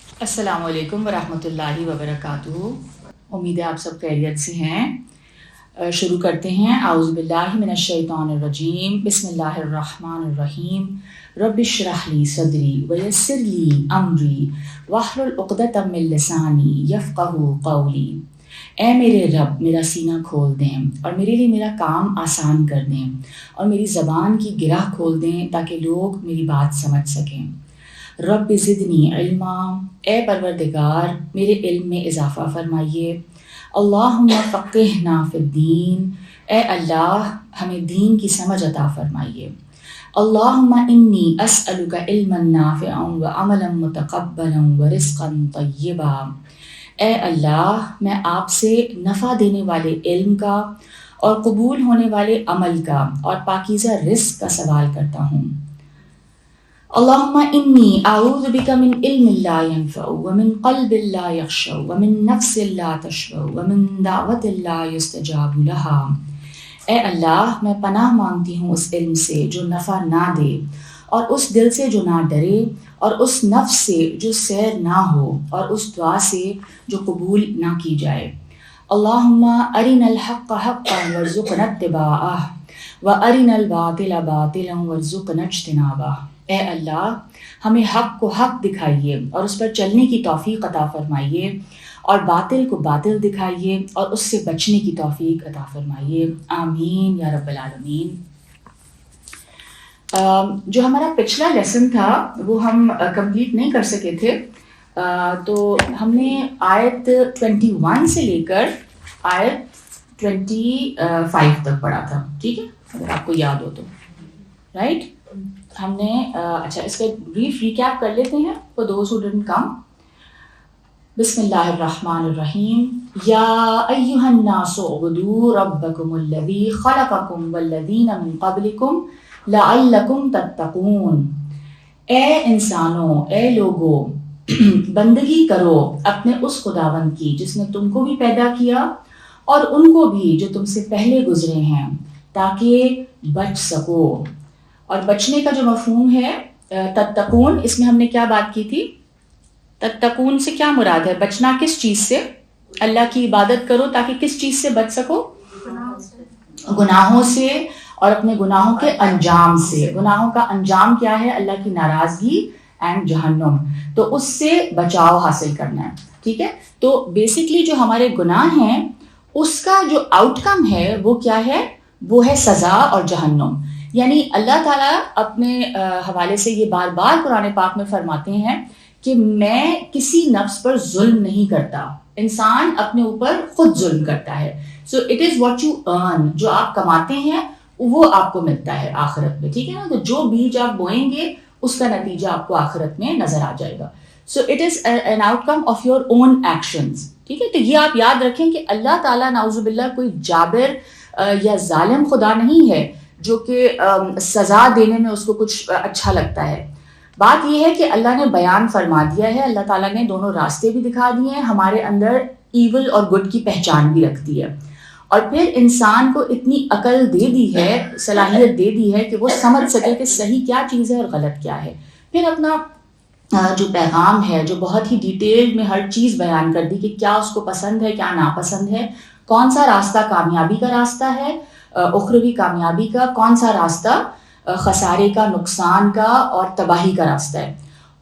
السلام علیکم ورحمۃ اللہ وبرکاتہ. امید ہے آپ سب خیریت سے ہیں. شروع کرتے ہیں. اعوذ باللہ من الشیطان الرجیم. بسم اللہ الرحمن الرحیم. رب اشرح لی صدری ویسر لی امری واحلل عقدۃ من لسانی یفقہوا قولی. اے میرے رب میرا سینہ کھول دیں اور میرے لیے میرا کام آسان کر دیں اور میری زبان کی گرہ کھول دیں تاکہ لوگ میری بات سمجھ سکیں. رب زدنی علما، اے پروردگار میرے علم میں اضافہ فرمائیے. اللہم فقہنا فی الدین، اے اللہ ہمیں دین کی سمجھ عطا فرمائیے. اللہم انی اسألک علما نافعا وعملا متقبلا ورزقا طیبا. اے اللہ میں آپ سے نفع دینے والے علم کا اور قبول ہونے والے عمل کا اور پاکیزہ رزق کا سوال کرتا ہوں. اللہم انی اعوذ بک من علم لا ينفع ومن قلب لا یخشع ومن نفس لا تشبع ومن دعوت لا یستجاب لها. اے اللہ میں پناہ مانگتی ہوں اس علم سے جو نفع نہ دے، اور اس دل سے جو نہ ڈرے، اور اس نفس سے جو سیر نہ ہو، اور اس دعا سے جو قبول نہ کی جائے. اللہم ارنا الحق حقا وارزقنا اتباعہ وارنا الباطل باطلا وارزقنا اجتنابہ. اے اللہ ہمیں حق کو حق دکھائیے اور اس پر چلنے کی توفیق عطا فرمائیے، اور باطل کو باطل دکھائیے اور اس سے بچنے کی توفیق عطا فرمائیے. آمین یا رب العالمین. جو ہمارا پچھلا لیسن تھا وہ ہم کمپلیٹ نہیں کر سکے تھے، تو ہم نے آیت 21 سے لے کر آیت 25 تک پڑھا تھا. ٹھیک ہے، اگر آپ کو یاد ہو تو. رائٹ، ہم نے اچھا اس کا بریف ریکیپ کر لیتے ہیں for those who didn't come. بسم اللہ الرحمن الرحیم. یا ایہا الناس اعبدوا ربکم الذی خلقکم والذین من قبلکم لعلکم تتقون. اے انسانوں، اے لوگو، بندگی کرو اپنے اس خداوند کی جس نے تم کو بھی پیدا کیا اور ان کو بھی جو تم سے پہلے گزرے ہیں، تاکہ بچ سکو. اور بچنے کا جو مفہوم ہے تتقون، اس میں ہم نے کیا بات کی تھی؟ تتقون سے کیا مراد ہے؟ بچنا کس چیز سے؟ اللہ کی عبادت کرو تاکہ کس چیز سے بچ سکو؟ گناہوں سے، اور اپنے گناہوں کے انجام سے. گناہوں کا انجام کیا ہے؟ اللہ کی ناراضگی اینڈ جہنم. تو اس سے بچاؤ حاصل کرنا ہے. ٹھیک ہے، تو بیسکلی جو ہمارے گناہ ہیں اس کا جو آؤٹ کم ہے وہ کیا ہے؟ وہ ہے سزا اور جہنم. یعنی اللہ تعالیٰ اپنے حوالے سے یہ بار بار قرآن پاک میں فرماتے ہیں کہ میں کسی نفس پر ظلم نہیں کرتا. انسان اپنے اوپر خود ظلم کرتا ہے. سو it is what you earn, جو آپ کماتے ہیں وہ آپ کو ملتا ہے آخرت میں. ٹھیک ہے نا، تو جو بیج آپ بوئیں گے اس کا نتیجہ آپ کو آخرت میں نظر آ جائے گا. So it is an outcome of your own actions. ٹھیک ہے، تو یہ آپ یاد رکھیں کہ اللہ تعالیٰ نعوذ باللہ کوئی جابر یا ظالم خدا نہیں ہے جو کہ سزا دینے میں اس کو کچھ اچھا لگتا ہے. بات یہ ہے کہ اللہ نے بیان فرما دیا ہے، اللہ تعالیٰ نے دونوں راستے بھی دکھا دیے ہیں، ہمارے اندر ایول اور گڈ کی پہچان بھی رکھ دی ہے، اور پھر انسان کو اتنی عقل دے دی ہے، صلاحیت دے دی ہے کہ وہ سمجھ سکے کہ صحیح کیا چیز ہے اور غلط کیا ہے. پھر اپنا جو پیغام ہے، جو بہت ہی ڈیٹیل میں ہر چیز بیان کر دی کہ کیا اس کو پسند ہے، کیا ناپسند ہے، کون سا راستہ کامیابی کا راستہ ہے، اخروی کامیابی کا، کون سا راستہ خسارے کا، نقصان کا اور تباہی کا راستہ ہے.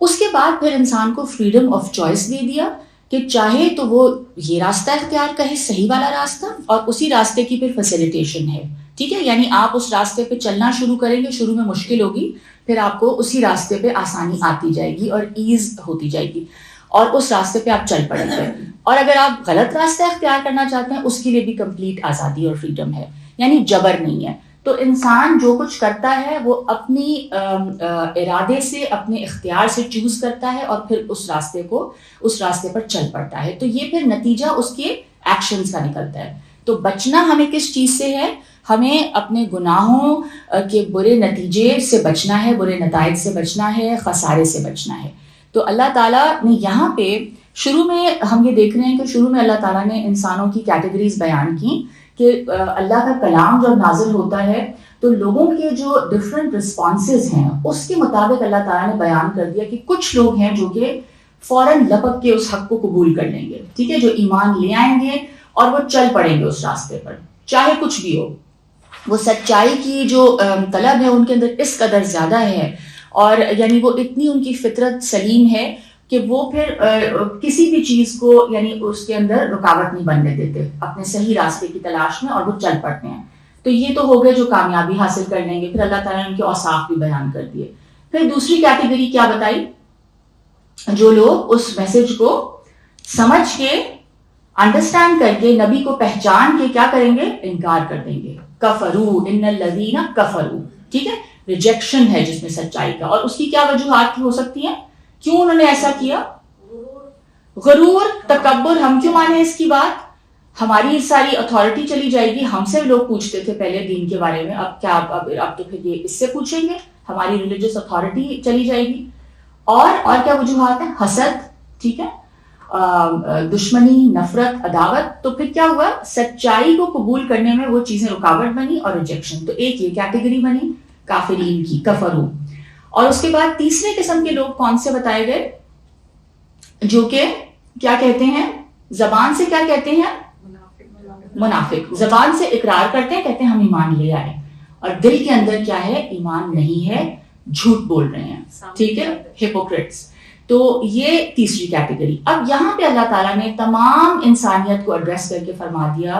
اس کے بعد پھر انسان کو فریڈم آف چوائس دے دیا کہ چاہے تو وہ یہ راستہ اختیار کرے، صحیح والا راستہ، اور اسی راستے کی پھر فیسیلیٹیشن ہے. ٹھیک ہے، یعنی آپ اس راستے پہ چلنا شروع کریں گے، شروع میں مشکل ہوگی، پھر آپ کو اسی راستے پہ آسانی آتی جائے گی اور ایز ہوتی جائے گی، اور اس راستے پہ آپ چل پڑیں گے. اور اگر آپ غلط راستہ اختیار کرنا چاہتے ہیں اس کے لیے بھی کمپلیٹ آزادی اور فریڈم ہے، یعنی جبر نہیں ہے. تو انسان جو کچھ کرتا ہے وہ اپنی ارادے سے، اپنے اختیار سے چوز کرتا ہے اور پھر اس راستے پر چل پڑتا ہے. تو یہ پھر نتیجہ اس کے ایکشنز کا نکلتا ہے. تو بچنا ہمیں کس چیز سے ہے؟ ہمیں اپنے گناہوں کے برے نتیجے سے بچنا ہے، برے نتائج سے بچنا ہے، خسارے سے بچنا ہے. تو اللہ تعالیٰ نے یہاں پہ شروع میں ہم یہ دیکھ رہے ہیں کہ شروع میں اللہ تعالیٰ نے انسانوں کی کیٹیگریز بیان کی کہ اللہ کا کلام جب نازل ہوتا ہے تو لوگوں کے جو ڈفرینٹ رسپانسز ہیں اس کے مطابق اللہ تعالیٰ نے بیان کر دیا کہ کچھ لوگ ہیں جو کہ فوراً لپک کے اس حق کو قبول کر لیں گے. ٹھیک ہے, جو ایمان لے آئیں گے اور وہ چل پڑیں گے اس راستے پر, چاہے کچھ بھی ہو. وہ سچائی کی جو طلب ہے ان کے اندر اس قدر زیادہ ہے, اور یعنی وہ اتنی ان کی فطرت سلیم ہے کہ وہ پھر کسی بھی چیز کو یعنی اس کے اندر رکاوٹ نہیں بننے دیتے اپنے صحیح راستے کی تلاش میں, اور وہ چل پڑتے ہیں. تو یہ تو ہو گئے جو کامیابی حاصل کر لیں گے. پھر اللہ تعالیٰ نے ان کے اوصاف بھی بیان کر دیے. پھر دوسری کیٹیگری کیا بتائی, جو لوگ اس میسج کو سمجھ کے, انڈرسٹینڈ کر کے, نبی کو پہچان کے کیا کریں گے, انکار کر دیں گے. کفروا ان الذین کفروا, ٹھیک ہے, ریجیکشن ہے جس میں سچائی کا. اور اس کی کیا وجوہات ہو سکتی ہیں, کیوں انہوں نے ایسا کیا؟ غرور, تکبر. ہم کیوں مانے اس کی بات, ہماری ساری اتھارٹی چلی جائے گی. ہم سے لوگ پوچھتے تھے پہلے دین کے بارے میں, اب کیا اب تو پھر یہ اس سے پوچھیں گے, ہماری ریلیجس اتھارٹی چلی جائے گی. اور کیا وجوہات ہیں, حسد, ٹھیک ہے, دشمنی, نفرت, عداوت. تو پھر کیا ہوا, سچائی کو قبول کرنے میں وہ چیزیں رکاوٹ بنی, اور ریجیکشن. تو ایک یہ کیٹیگری بنی کافرین کی, کفرو. اور اس کے بعد تیسرے قسم کے لوگ کون سے بتائے گئے, جو کہ کیا کہتے ہیں, زبان سے کیا کہتے ہیں, منافق. زبان سے اقرار کرتے ہیں, کہتے ہیں ہم ایمان لے آئے, اور دل کے اندر کیا ہے, ایمان نہیں ہے, جھوٹ بول رہے ہیں. ٹھیک ہے, ہپوکریٹس. تو یہ تیسری کیٹیگری. اب یہاں پہ اللہ تعالیٰ نے تمام انسانیت کو ایڈریس کر کے فرما دیا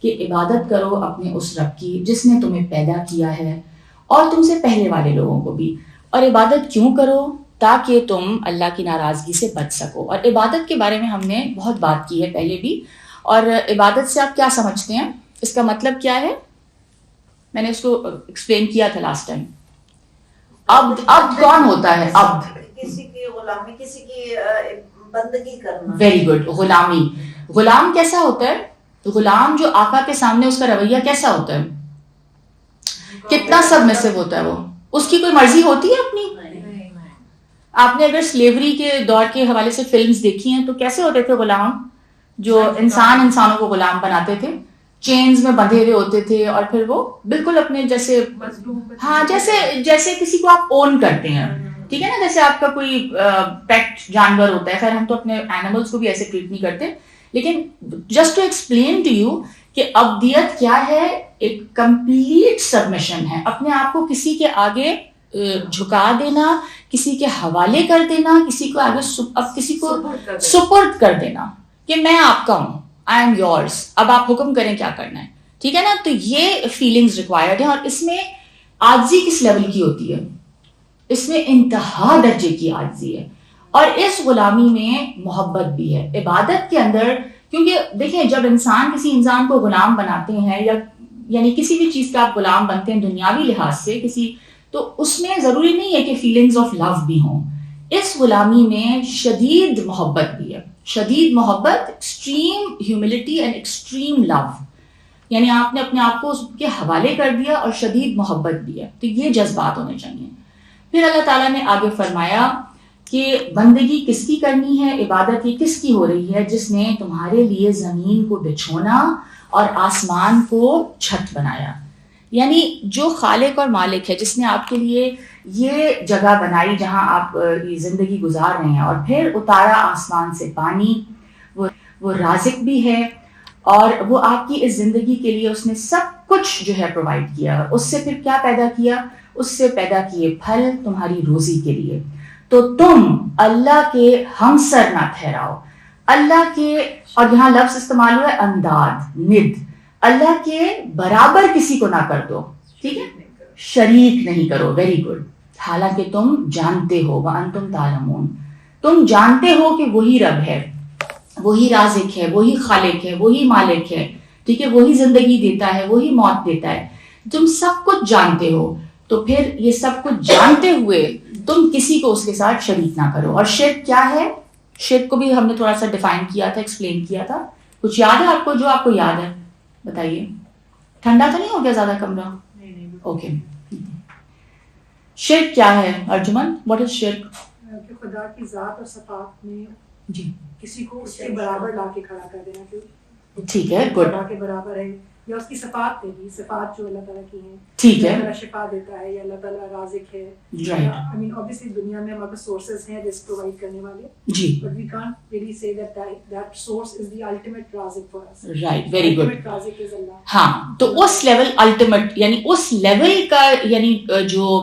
کہ عبادت کرو اپنے اس رب کی جس نے تمہیں پیدا کیا ہے, اور تم سے پہلے والے لوگوں کو بھی. اور عبادت کیوں کرو, تاکہ تم اللہ کی ناراضگی سے بچ سکو. اور عبادت کے بارے میں ہم نے بہت بات کی ہے پہلے بھی. اور عبادت سے آپ کیا سمجھتے ہیں, اس کا مطلب کیا ہے, میں نے اس کو ایکسپلین کیا تھا لاسٹ ٹائم. اب کون ہوتا ہے, اب کسی کی غلامی, کسی کی بندگی کرنا. Very good. غلامی, غلام کیسا ہوتا ہے, غلام جو آقا کے سامنے اس کا رویہ کیسا ہوتا ہے, کتنا سبمسو ہوتا ہے, وہ اس کی کوئی مرضی ہوتی ہے اپنی. آپ نے اگر سلیوری کے دور کے حوالے سے فلمز دیکھی ہیں تو کیسے ہوتے تھے غلام, جو انسانوں کو غلام بناتے تھے, چینز میں بندھے ہوئے ہوتے تھے, اور پھر وہ بالکل اپنے جیسے, ہاں جیسے کسی کو آپ اون کرتے ہیں, ٹھیک ہے نا, جیسے آپ کا کوئی پیٹ جانور ہوتا ہے. خیر ہم تو اپنے اینیملز کو بھی ایسے ٹریٹ نہیں کرتے, لیکن just to explain to you کہ عبدیت کیا ہے, ایک کمپلیٹ سبمیشن ہے, اپنے آپ کو کسی کے آگے جھکا دینا, کسی کے حوالے کر دینا, کسی کو آگے کسی کو سپرد کر دینا کہ میں آپ کا ہوں, آئی ایم یورس, اب آپ حکم کریں کیا کرنا ہے. ٹھیک ہے نا, تو یہ فیلنگز ریکوائرڈ ہیں. اور اس میں عاجزی کس لیول کی ہوتی ہے, اس میں انتہا درجے کی عاجزی ہے, اور اس غلامی میں محبت بھی ہے. عبادت کے اندر, کیونکہ دیکھیں جب انسان کسی انسان کو غلام بناتے ہیں, یا یعنی کسی بھی چیز کا آپ غلام بنتے ہیں دنیاوی لحاظ سے کسی, تو اس میں ضروری نہیں ہے کہ فیلنگز آف لو بھی ہوں. اس غلامی میں شدید محبت بھی ہے, شدید محبت, ایکسٹریم ہیوملٹی اینڈ ایکسٹریم لو, یعنی آپ نے اپنے آپ کو اس کے حوالے کر دیا, اور شدید محبت بھی ہے. تو یہ جذبات ہونے چاہیے. پھر اللہ تعالیٰ نے آگے فرمایا کہ بندگی کس کی کرنی ہے, عبادت یہ کس کی ہو رہی ہے, جس نے تمہارے لیے زمین کو بچھونا اور آسمان کو چھت بنایا. یعنی جو خالق اور مالک ہے, جس نے آپ کے لیے یہ جگہ بنائی جہاں آپ یہ زندگی گزار رہے ہیں, اور پھر اتارا آسمان سے پانی, وہ رازق بھی ہے, اور وہ آپ کی اس زندگی کے لیے اس نے سب کچھ جو ہے پرووائڈ کیا. اس سے پھر کیا پیدا کیا, اس سے پیدا کیے پھل تمہاری روزی کے لیے. تو تم اللہ کے ہمسر نہ ٹھہراؤ, اللہ کے, اور یہاں لفظ استعمال ہوا ہے انداد, ند, اللہ کے برابر کسی کو نہ کر دو, ٹھیک ہے, شریک نہیں کرو. Very good. حالانکہ تم جانتے ہو, وانتم تعلمون, تم جانتے ہو کہ وہی رب ہے, وہی رازق ہے, وہی خالق ہے, وہی مالک ہے, ٹھیک ہے, وہی زندگی دیتا ہے, وہی موت دیتا ہے. تم سب کچھ جانتے ہو, تو پھر یہ سب کچھ جانتے ہوئے تم کسی کو اس کے ساتھ شریک نہ کرو. اور شرک کیا ہے, شرک کو بھی ہم نے تھوڑا سا ڈیفائن کیا تھا, ایکسپلین کیا تھا. کچھ یاد ہے آپ کو, جو آپ کو یاد ہے بتائیے. ٹھنڈا تو نہیں ہو گیا زیادہ کمرہ؟ اوکے. شرک کیا ہے ارجمن, واٹ از شرک؟ کہ خدا کی ذات اور صفات میں جی کسی کو اس کے برابر لا کے کھڑا کر دینا, کہ ٹھیک ہے, گڈ. خدا کے برابر ہے, یا اس کی صفات میں بھی, صفات جو اللہ تعالیٰ کی ہیں, ٹھیک ہے, اللہ تعالیٰ شفا دیتا ہے یا اللہ تعالیٰ رازق ہے. I mean obviously دنیا میں ہمارے پاس سورسز ہیں رزق پرووائڈ کرنے والے, جی, but we can't really say that source is the ultimate رازق for us. Right, very good. Ultimate رازق is اللہ. ہاں, تو اس لیول الٹیمیٹ یعنی اس لیول کا یعنی جو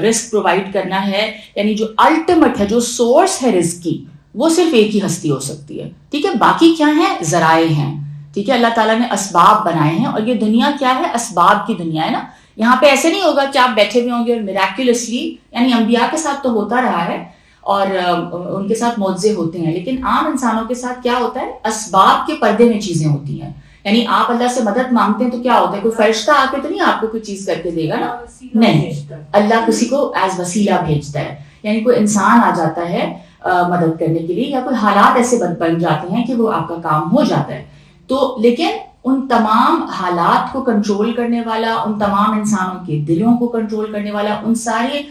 رزق پرووائڈ کرنا ہے, یعنی جو الٹیمیٹ ہے, جو سورس ہے رزق کی, وہ صرف ایک ہی ہستی ہو سکتی ہے. ٹھیک ہے, باقی کیا ہیں, ذرائع ہیں. ٹھیک ہے, اللہ تعالیٰ نے اسباب بنائے ہیں, اور یہ دنیا کیا ہے, اسباب کی دنیا ہے نا. یہاں پہ ایسے نہیں ہوگا کہ آپ بیٹھے ہوئے ہوں گے اور میراکولسلی, یعنی انبیاء کے ساتھ تو ہوتا رہا ہے اور ان کے ساتھ معجزے ہوتے ہیں, لیکن عام انسانوں کے ساتھ کیا ہوتا ہے, اسباب کے پردے میں چیزیں ہوتی ہیں. یعنی آپ اللہ سے مدد مانگتے ہیں تو کیا ہوتا ہے, کوئی فرشتہ آ کے تو نہیں آپ کو کوئی چیز کر کے دے گا نا, نہیں, اللہ کسی کو ایز وسیلہ بھیجتا ہے. یعنی کوئی انسان آ جاتا ہے مدد کرنے کے لیے, یا کوئی حالات ایسے بن جاتے ہیں کہ وہ آپ کا کام ہو جاتا ہے. تو لیکن ان تمام حالات کو کنٹرول کرنے والا, ان تمام انسانوں کے دلوں کو کنٹرول کرنے والا, ان سارے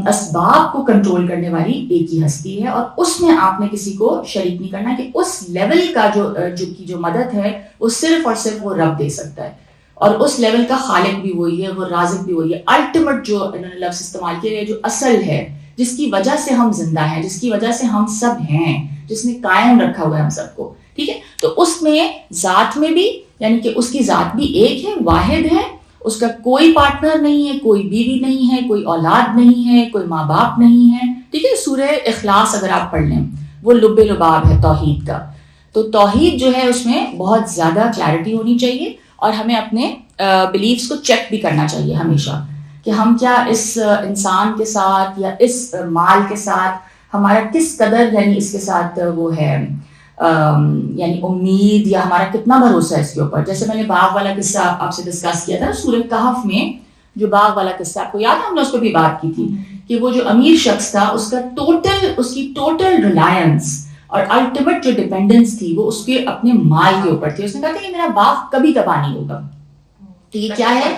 اسباب کو کنٹرول کرنے والی ایک ہی ہستی ہے, اور اس میں آپ نے کسی کو شریک نہیں کرنا کہ اس لیول کا جو مدد ہے وہ صرف اور صرف وہ رب دے سکتا ہے, اور اس لیول کا خالق بھی وہی ہے, وہ رازق بھی وہی ہے. الٹیمیٹ جو انہوں نے لفظ استعمال کیا ہے, جو اصل ہے, جس کی وجہ سے ہم زندہ ہیں, جس کی وجہ سے ہم سب ہیں, جس نے قائم رکھا ہوا ہے ہم سب کو. ٹھیک ہے, تو اس میں ذات میں بھی, یعنی کہ اس کی ذات بھی ایک ہے, واحد ہے, اس کا کوئی پارٹنر نہیں ہے, کوئی بیوی نہیں ہے, کوئی اولاد نہیں ہے, کوئی ماں باپ نہیں ہے. ٹھیک ہے, سورہ اخلاص اگر آپ پڑھ لیں, وہ لب لباب ہے توحید کا. تو توحید جو ہے اس میں بہت زیادہ کلیئرٹی ہونی چاہیے, اور ہمیں اپنے بلیفس کو چیک بھی کرنا چاہیے ہمیشہ کہ ہم کیا اس انسان کے ساتھ یا اس مال کے ساتھ ہمارا کس قدر, یعنی اس کے ساتھ وہ ہے یعنی امید, یا ہمارا کتنا بھروسہ ہے اس کے اوپر. جیسے میں نے باغ والا قصہ آپ سے ڈسکس کیا تھا سورہ کہف میں, جو باغ والا قصہ آپ کو یاد ہے, ہم نے اس پہ بھی بات کی تھی کہ وہ جو امیر شخص تھا, اس کا اس کی ٹوٹل ریلائنس اور الٹیمیٹ جو ڈیپینڈنس تھی وہ اس کے اپنے مال کے اوپر تھی. اس نے کہا تھا کہ میرا باغ کبھی تباہ نہیں ہوگا. تو یہ کیا ہے,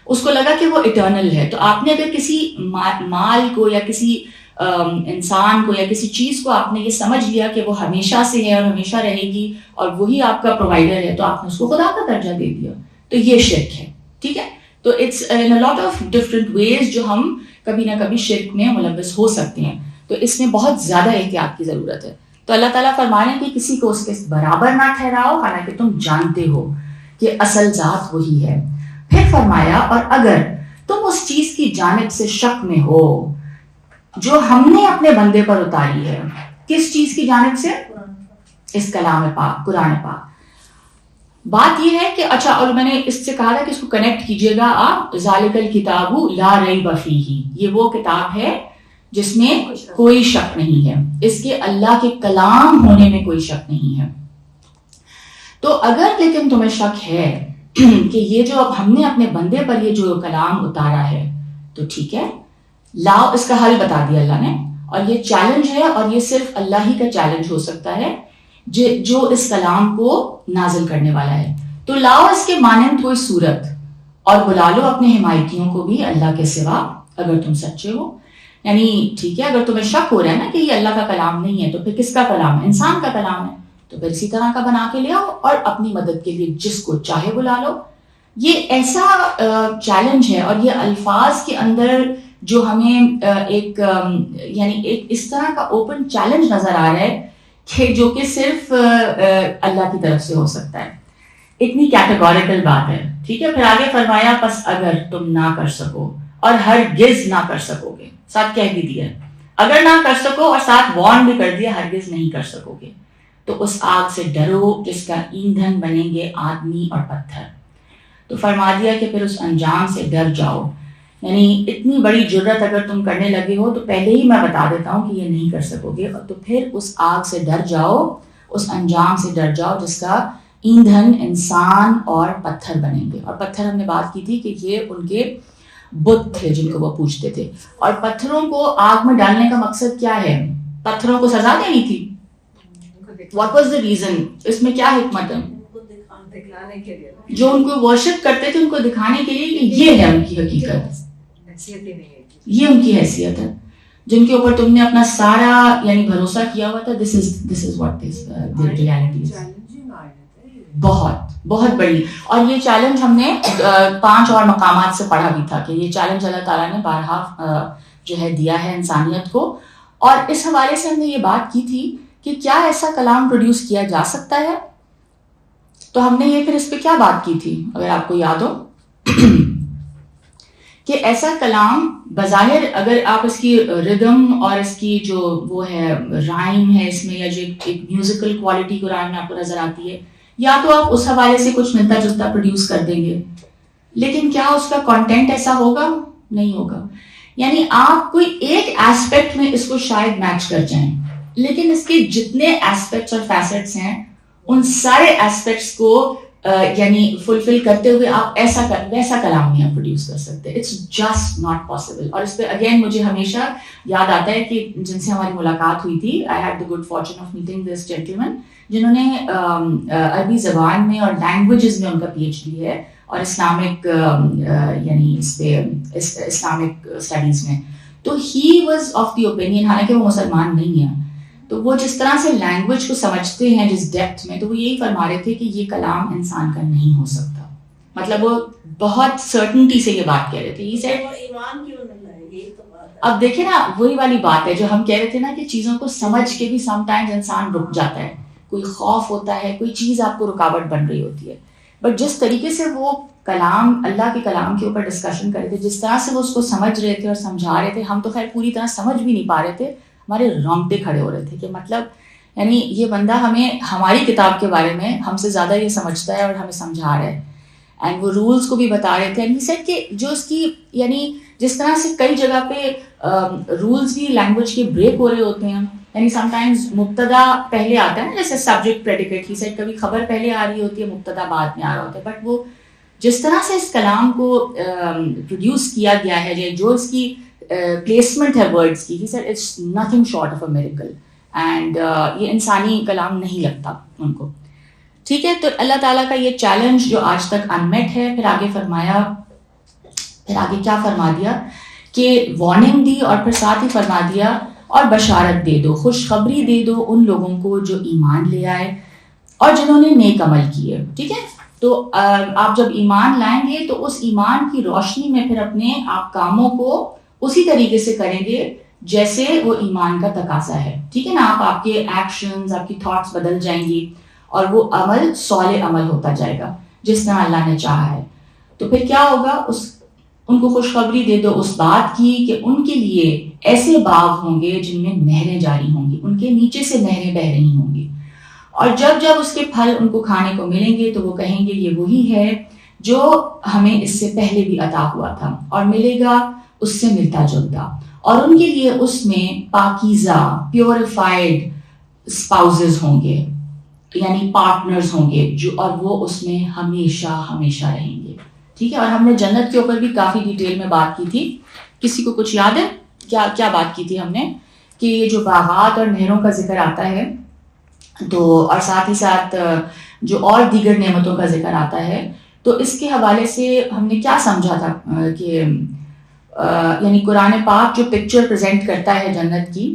اس کو لگا کہ وہ اٹرنل ہے. تو آپ نے اگر کسی مال کو یا کسی انسان کو یا کسی چیز کو آپ نے یہ سمجھ لیا کہ وہ ہمیشہ سے ہے اور ہمیشہ رہے گی اور وہی آپ کا پرووائڈر ہے, تو آپ نے اس کو خدا کا درجہ دے دیا, تو یہ شرک ہے. ٹھیک ہے, تو it's in a lot of different ways جو ہم کبھی نہ کبھی شرک میں ملوث ہو سکتے ہیں. تو اس میں بہت زیادہ احتیاط کی ضرورت ہے. تو اللہ تعالیٰ فرما رہے ہیں کہ کسی کو اس کے برابر نہ ٹھہراؤ, حالانکہ تم جانتے ہو کہ اصل ذات وہی ہے. پھر فرمایا, اور اگر تم اس چیز کی جانب سے شک میں ہو جو ہم نے اپنے بندے پر اتاری ہے. کس چیز کی جانب سے؟ اس کلام پاک, قرآن پاک. بات یہ ہے کہ اچھا, اور میں نے اس سے کہا تھا کہ اس کو کنیکٹ کیجئے گا آپ, ذالک الکتاب لا ریب فیہ, یہ وہ کتاب ہے جس میں کوئی شک نہیں ہے, اس کے اللہ کے کلام ہونے میں کوئی شک نہیں ہے. تو اگر لیکن تمہیں شک ہے کہ یہ جو اب ہم نے اپنے بندے پر یہ جو کلام اتارا ہے, تو ٹھیک ہے, لاؤ, اس کا حل بتا دیا اللہ نے. اور یہ چیلنج ہے, اور یہ صرف اللہ ہی کا چیلنج ہو سکتا ہے جو اس کلام کو نازل کرنے والا ہے. تو لاؤ اس کے مانند کوئی صورت, اور بلا لو اپنے حمایتیوں کو بھی اللہ کے سوا, اگر تم سچے ہو. یعنی ٹھیک ہے, اگر تمہیں شک ہو رہا ہے نا کہ یہ اللہ کا کلام نہیں ہے, تو پھر کس کا کلام ہے؟ انسان کا کلام ہے. تو پھر اسی طرح کا بنا کے لے آؤ, اور اپنی مدد کے لیے جس کو چاہے بلا لو. یہ ایسا چیلنج ہے, اور یہ الفاظ کے اندر جو ہمیں ایک یعنی ایک اس طرح کا اوپن چیلنج نظر آ رہا ہے کہ جو کہ صرف اللہ کی طرف سے ہو سکتا ہے. اتنی کیٹیگوریکل بات ہے. ٹھیک ہے, پھر آگے فرمایا, پس اگر تم نہ کر سکو اور ہرگز نہ کر سکو گے, ساتھ کہہ بھی دیا, اگر نہ کر سکو, اور ساتھ وارن بھی کر دیا, ہرگز نہیں کر سکو گے, تو اس آگ سے ڈرو جس کا ایندھن بنیں گے آدمی اور پتھر. تو فرما دیا کہ پھر اس انجام سے ڈر جاؤ. یعنی اتنی بڑی جرت اگر تم کرنے لگے ہو, تو پہلے ہی میں بتا دیتا ہوں کہ یہ نہیں کر سکو گے, اور تو پھر اس آگ سے ڈر جاؤ, اس انجام سے ڈر جاؤ جس کا ایندھن انسان اور پتھر بنیں گے. اور پتھر ہم نے بات کی تھی کہ یہ ان کے بت تھے جن کو وہ پوجتے تھے. اور پتھروں کو آگ میں ڈالنے کا مقصد کیا ہے؟ پتھروں کو سزا دینی تھی. What was the reason? اس میں کیا حکمت ہے؟ جو ان کو ورشپ کرتے تھے ان کو دکھانے کے لیے کہ یہ ہے ان کی حقیقت, یہ ان کی حیثیت ہے جن کے اوپر تم نے اپنا سارا یعنی بھروسہ کیا ہوا تھا. This is what is the reality. بہت بہت بڑی. اور یہ چیلنج ہم نے 5 اور مقامات سے پڑھا بھی تھا کہ یہ چیلنج اللہ تعالیٰ نے بارہا جو ہے دیا ہے انسانیت کو. اور اس حوالے سے ہم نے یہ بات کی تھی کہ کیا ایسا کلام پروڈیوس کیا جا سکتا ہے. تو ہم نے یہ پھر اس پہ کیا بات کی تھی اگر آپ کو یاد ہو کہ ایسا کلام بظاہر اگر آپ اس کی ردم اور اس کی جو وہ ہے رائم ہے اس میں یا جو ایک میوزیکل کوالٹی قرآن میں آپ کو نظر آتی ہے, یا تو آپ اس حوالے سے کچھ ملتا جلتا پروڈیوس کر دیں گے, لیکن کیا اس کا کانٹینٹ ایسا ہوگا؟ نہیں ہوگا. یعنی آپ کوئی ایک ایسپیکٹ میں اس کو شاید میچ کر جائیں, لیکن اس کے جتنے ایسپیکٹس اور فیسٹس ہیں ان سارے ایسپیکٹس کو یعنی فلفل کرتے ہوئے آپ ویسا کلام نہیں آپ پروڈیوس کر سکتے. It's just not possible. اور اس پہ اگین مجھے ہمیشہ یاد آتا ہے کہ جن سے ہماری ملاقات ہوئی تھی, I had the good fortune of meeting this gentleman جنہوں نے عربی زبان میں اور لینگویجز میں ان کا پی ایچ ڈی ہے اور اسلامک یعنی اس پہ اسلامک اسٹڈیز میں. تو he was of the opinion, حالانکہ وہ مسلمان نہیں ہیں, تو وہ جس طرح سے لینگویج کو سمجھتے ہیں جس ڈیپتھ میں, تو وہ یہی فرما رہے تھے کہ یہ کلام انسان کا نہیں ہو سکتا. مطلب وہ بہت سرٹنٹی سے یہ بات کہہ رہے تھے. یہ ایمان کیوں نہیں لائے, یہی تو بات ہے. اب دیکھیں نا, وہی والی بات ہے جو ہم کہہ رہے تھے نا کہ چیزوں کو سمجھ کے بھی سم ٹائمز انسان رک جاتا ہے. کوئی خوف ہوتا ہے, کوئی چیز آپ کو رکاوٹ بن رہی ہوتی ہے, بٹ جس طریقے سے وہ کلام اللہ کے کلام کے اوپر ڈسکشن کر رہے تھے, جس طرح سے وہ اس کو سمجھ رہے تھے اور سمجھا رہے تھے, ہم تو خیر پوری طرح سمجھ بھی نہیں پا رہے تھے, ہمارے رونگٹے کھڑے ہو رہے تھے کہ مطلب یعنی یہ بندہ ہمیں ہماری کتاب کے بارے میں ہم سے زیادہ یہ سمجھتا ہے اور ہمیں سمجھا رہا ہے. اینڈ وہ رولس کو بھی بتا رہے تھے. اینڈ ہی سیڈ کہ جو اس کی یعنی جس طرح سے کئی جگہ پہ رولس بھی لینگویج کے بریک ہو رہے ہوتے ہیں, یعنی سم ٹائمز مبتدا پہلے آتا ہے نا, جیسے سبجیکٹ پریڈیکیٹ, ہی سیڈ کبھی خبر پہلے آ رہی ہوتی ہے, مبتدا بعد میں آ رہا ہوتا ہے. بٹ وہ جس طرح سے اس کلام کو پروڈیوس کیا گیا ہے, جو اس کی پلیسمنٹ ہے ورڈز کی, he said it's nothing short of a miracle. And یہ انسانی کلام نہیں لگتا ان کو. ٹھیک ہے, تو اللہ تعالیٰ کا یہ چیلنج جو آج تک انمیٹ ہے, پھر آگے فرمایا, پھر آگے کیا فرما دیا کہ وارننگ دی, اور پھر ساتھ ہی فرما دیا اور بشارت دے دو, خوشخبری دے دو ان لوگوں کو جو ایمان لے آئے اور جنہوں نے نیک عمل کیے. ٹھیک ہے, تو آپ جب ایمان لائیں گے تو اس ایمان کی روشنی میں پھر اپنے آپ کاموں کو اسی طریقے سے کریں گے جیسے وہ ایمان کا تقاضا ہے. ٹھیک ہے نا, آپ کے ایکشنز, آپ کی تھاٹس بدل جائیں گی اور وہ عمل صالح عمل ہوتا جائے گا جس طرح اللہ نے چاہا ہے. تو پھر کیا ہوگا, ان کو خوشخبری دے دو اس بات کی کہ ان کے لیے ایسے باغ ہوں گے جن میں نہریں جاری ہوں گی, ان کے نیچے سے نہریں بہہ رہی ہوں گی, اور جب جب اس کے پھل ان کو کھانے کو ملیں گے تو وہ کہیں گے یہ وہی ہے جو ہمیں اس سے پہلے بھی عطا ہوا تھا, اور ملے گا اس سے ملتا جلتا, اور ان کے لیے اس میں پاکیزہ پیوریفائڈ اسپاؤزز ہوں گے, یعنی پارٹنرز ہوں گے جو, اور وہ اس میں ہمیشہ ہمیشہ رہیں گے. ٹھیک ہے, اور ہم نے جنت کے اوپر بھی کافی ڈیٹیل میں بات کی تھی. کسی کو کچھ یاد ہے کیا بات کی تھی ہم نے, کہ یہ جو باغات اور نہروں کا ذکر آتا ہے تو, اور ساتھ ہی ساتھ جو اور دیگر نعمتوں کا ذکر آتا ہے, تو اس کے حوالے سے ہم نے کیا سمجھا تھا کہ یعنی قرآن پاک جو پکچر پریزنٹ کرتا ہے جنت کی,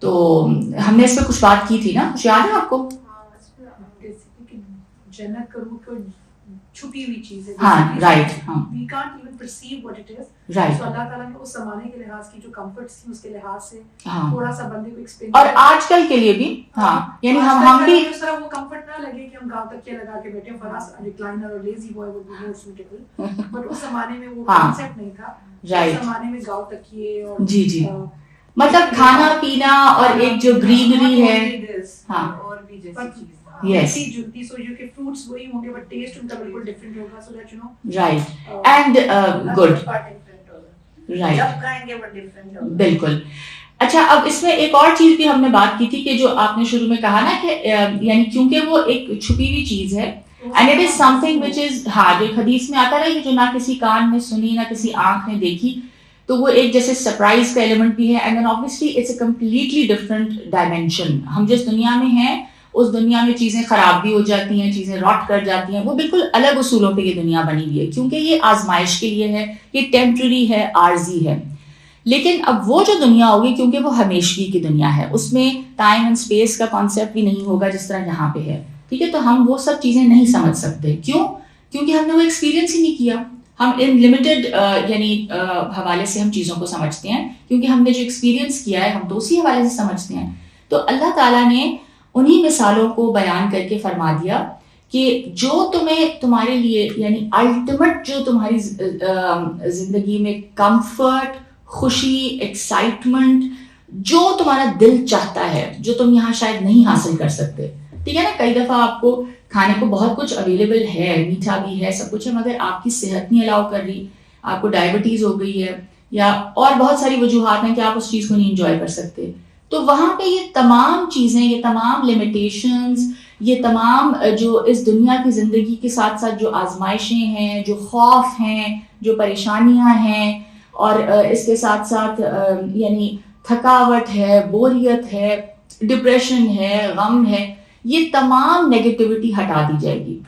تو ہم نے اس پہ کچھ بات کی تھی نا, کچھ یاد ہے آپ کو؟ جنت کا روح کوئی چھپی ہوئی چیز ہے. ہاں رائٹ, ہاں we can't even perceive what it is. Right. تو اللہ تعالیٰ نے اس زمانے کے لحاظ کی جو کمفرٹس تھی اس کے لحاظ سے ہاں, تھوڑا سا بندے کو ایکسپلین, اور آج کل کے لیے بھی ہاں, یعنی ہم بھی اس طرح وہ کمفرٹ نہ لگے کہ ہم گاؤں تک کے لگا کے بیٹھے, فراس ریکلائنر اور lazy boy would be more suitable. But اس زمانے میں وہ کانسیپٹ نہیں تھا. اس زمانے میں گاؤں تکیے اور جی مطلب کھانا پینا اور ایک جو گرینری ہے, ہاں اور بھی جیسی چیز Yes. So جو کہ fruits وہی ہوں گے but taste ان کا بالکل different ہوگا, so that you know. right and good right, جب کھائیں گے وہ different ہوگا. بالکل. اچھا, اب اس میں ایک اور چیز بھی ہم نے بات کی تھی کہ جو آپ نے شروع میں کہا نا کہ یعنی کیونکہ وہ ایک چھپی ہوئی چیز ہے, and it is something which is, ہاں جو ایک حدیث میں آتا ہے کہ جو نہ کسی کان نے سنی نہ کسی آنکھ نے دیکھی, تو وہ ایک جیسے سرپرائز کا ایلیمنٹ بھی ہے. And then obviously it's a completely different dimension. ہم جس دنیا میں ہیں اس دنیا میں چیزیں خراب بھی ہو جاتی ہیں, چیزیں راٹ کر جاتی ہیں, وہ بالکل الگ اصولوں پہ یہ دنیا بنی ہوئی ہے, کیونکہ یہ آزمائش کے لیے ہے, یہ ٹیمپرری ہے, عارضی ہے. لیکن اب وہ جو دنیا ہوگی کیونکہ وہ ہمیشگی کی دنیا ہے, اس میں ٹائم اینڈ اسپیس کا کانسیپٹ بھی نہیں ہوگا جس طرح یہاں پہ ہے. ٹھیک ہے. تو ہم وہ سب چیزیں نہیں سمجھ سکتے. کیوں؟ کیونکہ ہم نے وہ ایکسپیرینس ہی نہیں کیا. ہم ان لمیٹڈ یعنی حوالے سے ہم چیزوں کو سمجھتے ہیں, کیونکہ ہم نے جو ایکسپیرینس کیا ہے ہم تو اسی حوالے سے سمجھتے ہیں. تو اللہ تعالیٰ نے انہی مثالوں کو بیان کر کے فرما دیا کہ جو تمہارے لیے یعنی الٹیمیٹ جو تمہاری زندگی میں کمفرٹ, خوشی, ایکسائٹمنٹ, جو تمہارا دل چاہتا ہے, جو تم یہاں شاید نہیں حاصل کر سکتے. ٹھیک ہے نا, کئی دفعہ آپ کو کھانے کو بہت کچھ اویلیبل ہے, میٹھا بھی ہے, سب کچھ ہے, مگر آپ کی صحت نہیں الاؤ کر رہی, آپ کو ڈائبٹیز ہو گئی ہے یا اور بہت ساری وجوہات ہیں کہ آپ اس چیز کو نہیں انجوائے کر سکتے. تو وہاں پہ یہ تمام چیزیں, یہ تمام لمیٹیشنز, یہ تمام جو اس دنیا کی زندگی کے ساتھ ساتھ جو آزمائشیں ہیں, جو خوف ہیں, جو پریشانیاں ہیں, اور اس کے ساتھ ساتھ یعنی تھکاوٹ ہے, بوریت ہے, ڈپریشن ہے, غم ہے, یہ تمام نیگیٹیوٹی ہٹا دی جائے گی.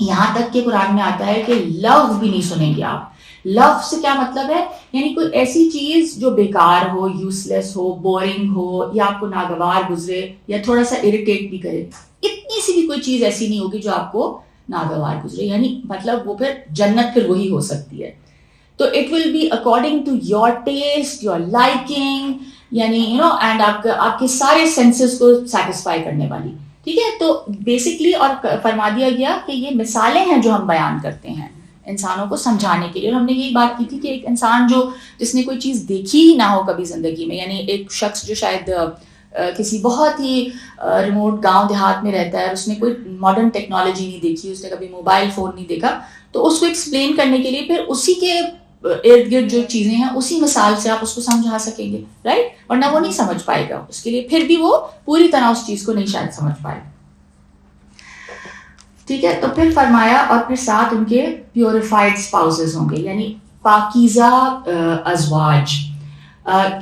یہاں تک کہ قرآن میں آتا ہے کہ لفظ بھی نہیں سنیں گے آپ. لفظ سے کیا مطلب ہے؟ یعنی کوئی ایسی چیز جو بیکار ہو, یوز لیس ہو, بورنگ ہو, یا آپ کو ناگوار گزرے یا تھوڑا سا اریٹیٹ بھی کرے, اتنی سی بھی کوئی چیز ایسی نہیں ہوگی جو آپ کو ناگوار گزرے. یعنی مطلب وہ پھر جنت پھر وہی ہو سکتی ہے. تو it will be according to your taste, your liking, یعنی اینڈ آپ کے سارے سینسز کو سیٹسفائی کرنے والی. ٹھیک ہے, تو بیسکلی اور فرما دیا گیا کہ یہ مثالیں ہیں جو ہم بیان کرتے ہیں انسانوں کو سمجھانے کے لیے. اور ہم نے یہی بات کی تھی کہ ایک انسان جس نے کوئی چیز دیکھی ہی نہ ہو کبھی زندگی میں, یعنی ایک شخص جو شاید کسی بہت ہی ریموٹ گاؤں دیہات میں رہتا ہے, اس نے کوئی ماڈرن ٹیکنالوجی نہیں دیکھی, اس نے کبھی موبائل فون نہیں دیکھا, تو اس کو ایکسپلین کرنے کے لیے پھر اسی کے ارد گرد جو چیزیں ہیں اسی مثال سے آپ اس کو سمجھا سکیں گے, رائٹ. ورنہ وہ نہیں سمجھ پائے گا, اس کے لیے پھر بھی وہ پوری طرح اس چیز کو نہیں شاید سمجھ پائے. ٹھیک ہے, تو پھر فرمایا اور پھر ساتھ ان کے پیوریفائڈ اسپاؤسز ہوں گے, یعنی پاکیزہ ازواج.